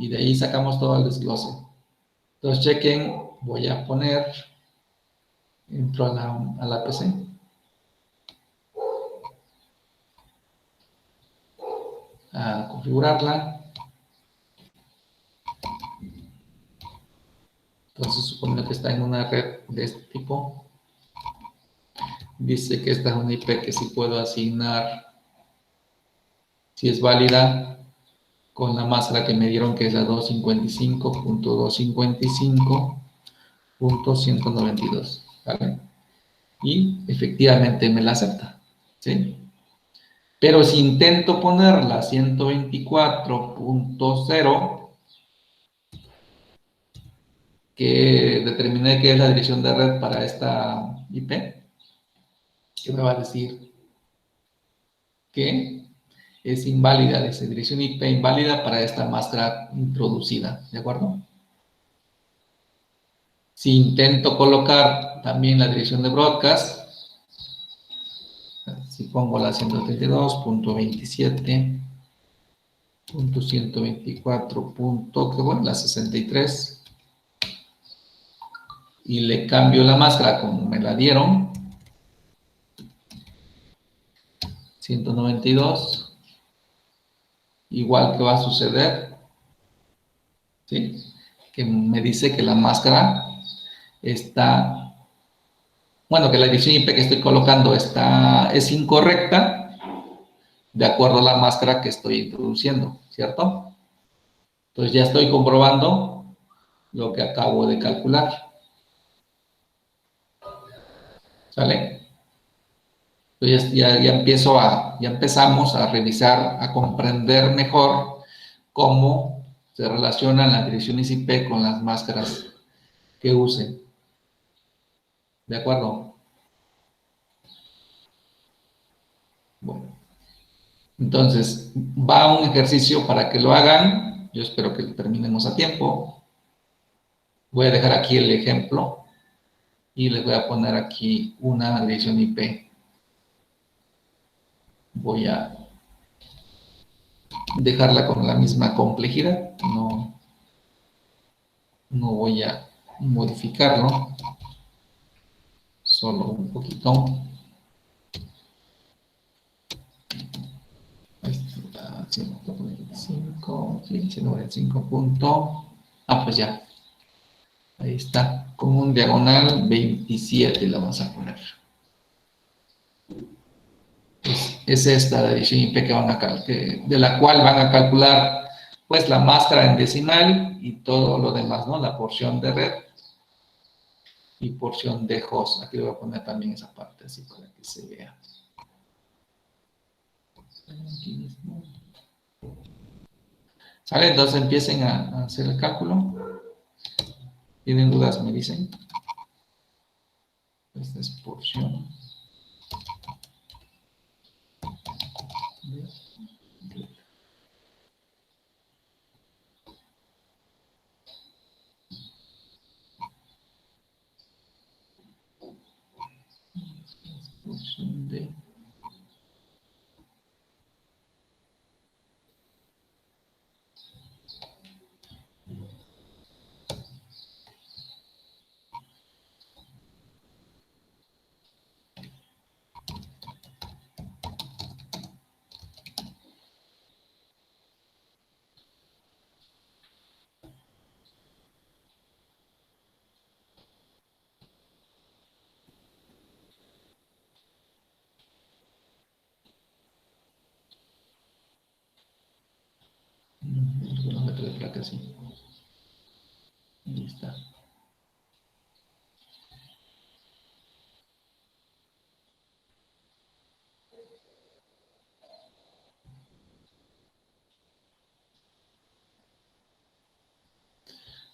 Y de ahí sacamos todo el desglose. Entonces, chequen, voy a poner, entro a la PC. A configurarla. Entonces, suponiendo que está en una red de este tipo. Dice que esta es una IP que sí puedo asignar, si es válida, con la máscara que me dieron, que es la 255.255.192, ¿vale? Y efectivamente me la acepta, ¿sí? Pero si intento ponerla 124.0, que determiné que es la dirección de red para esta IP, que me va a decir que es inválida, dice dirección IP inválida para esta máscara introducida, ¿de acuerdo? Si intento colocar también la dirección de broadcast, si pongo la 132.27.124. Que bueno, la 63, y le cambio la máscara como me la dieron, 192, igual que va a suceder, ¿sí? Que me dice que la máscara está, bueno, que la dirección IP que estoy colocando es incorrecta de acuerdo a la máscara que estoy introduciendo, ¿cierto? Entonces ya estoy comprobando lo que acabo de calcular, ¿sale? Entonces ya empezamos a revisar, a comprender mejor cómo se relacionan las direcciones IP con las máscaras que usen. ¿De acuerdo? Bueno, entonces va un ejercicio para que lo hagan. Yo espero que lo terminemos a tiempo. Voy a dejar aquí el ejemplo y les voy a poner aquí una dirección IP. Voy a dejarla con la misma complejidad. No voy a modificarlo, solo un poquito. Ahí está, 145, sí, 145 punto. Pues ya, ahí está, con un diagonal 27 la vamos a poner. Es esta la dirección IP de la cual van a calcular pues la máscara en decimal y todo lo demás, ¿no? La porción de red y porción de host. Aquí le voy a poner también esa parte así para que se vea. Aquí mismo. ¿Sale? Entonces empiecen a hacer el cálculo. ¿Tienen dudas? Me dicen. Esta es porción de red. Porción de el cronómetro de placa, sí. Ahí está.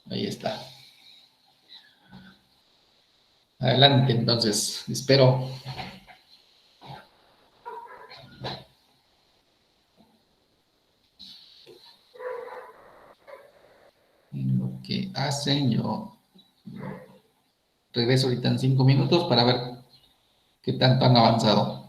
Ahí está. Adelante, entonces, espero. Lo que hacen, yo regreso ahorita en 5 minutos para ver qué tanto han avanzado.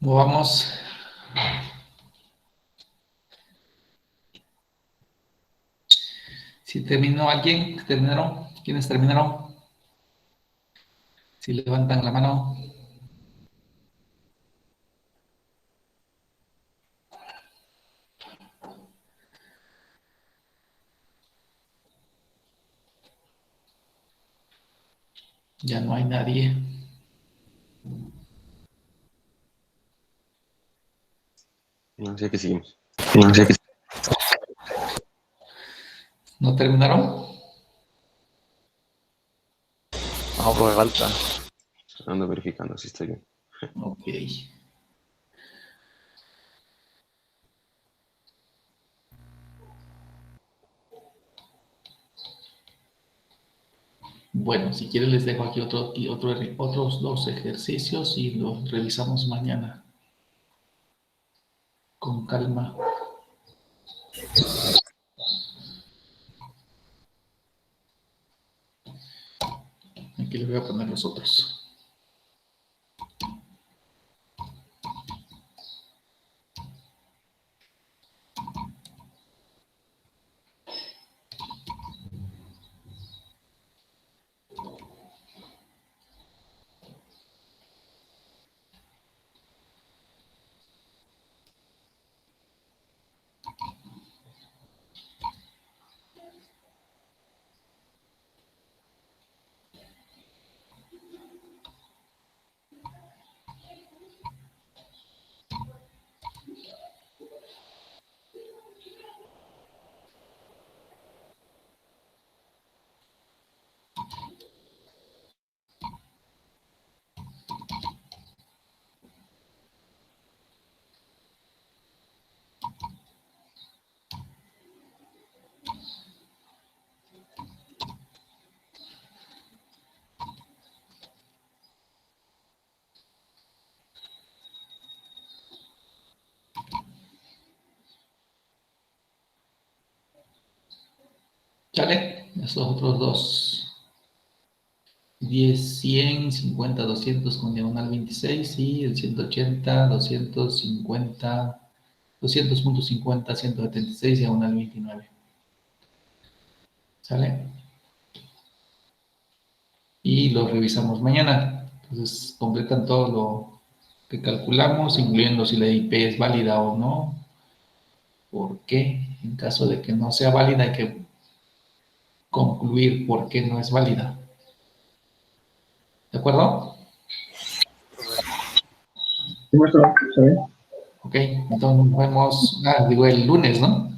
¿Cómo vamos? Si terminó alguien, ¿terminaron? ¿Quiénes terminaron? Si levantan la mano. Ya no hay nadie. No sé qué seguimos. ¿No terminaron? No, pues me falta. Ando verificando si estoy bien. Ok. Bueno, si quieren les dejo aquí otros dos ejercicios y los revisamos mañana con calma. Aquí les voy a poner los otros. ¿Sale? Esos otros dos. 10, 100, 50, 200 con diagonal 26 y el 180, 250, 200.50, 176 diagonal 29. ¿Sale? Y lo revisamos mañana. Entonces, completan todo lo que calculamos, incluyendo si la IP es válida o no. ¿Por qué? En caso de que no sea válida, hay que concluir por qué no es válida. ¿De acuerdo? Sí, maestro, está bien. Ok, entonces nos vemos, digo, el lunes, ¿no?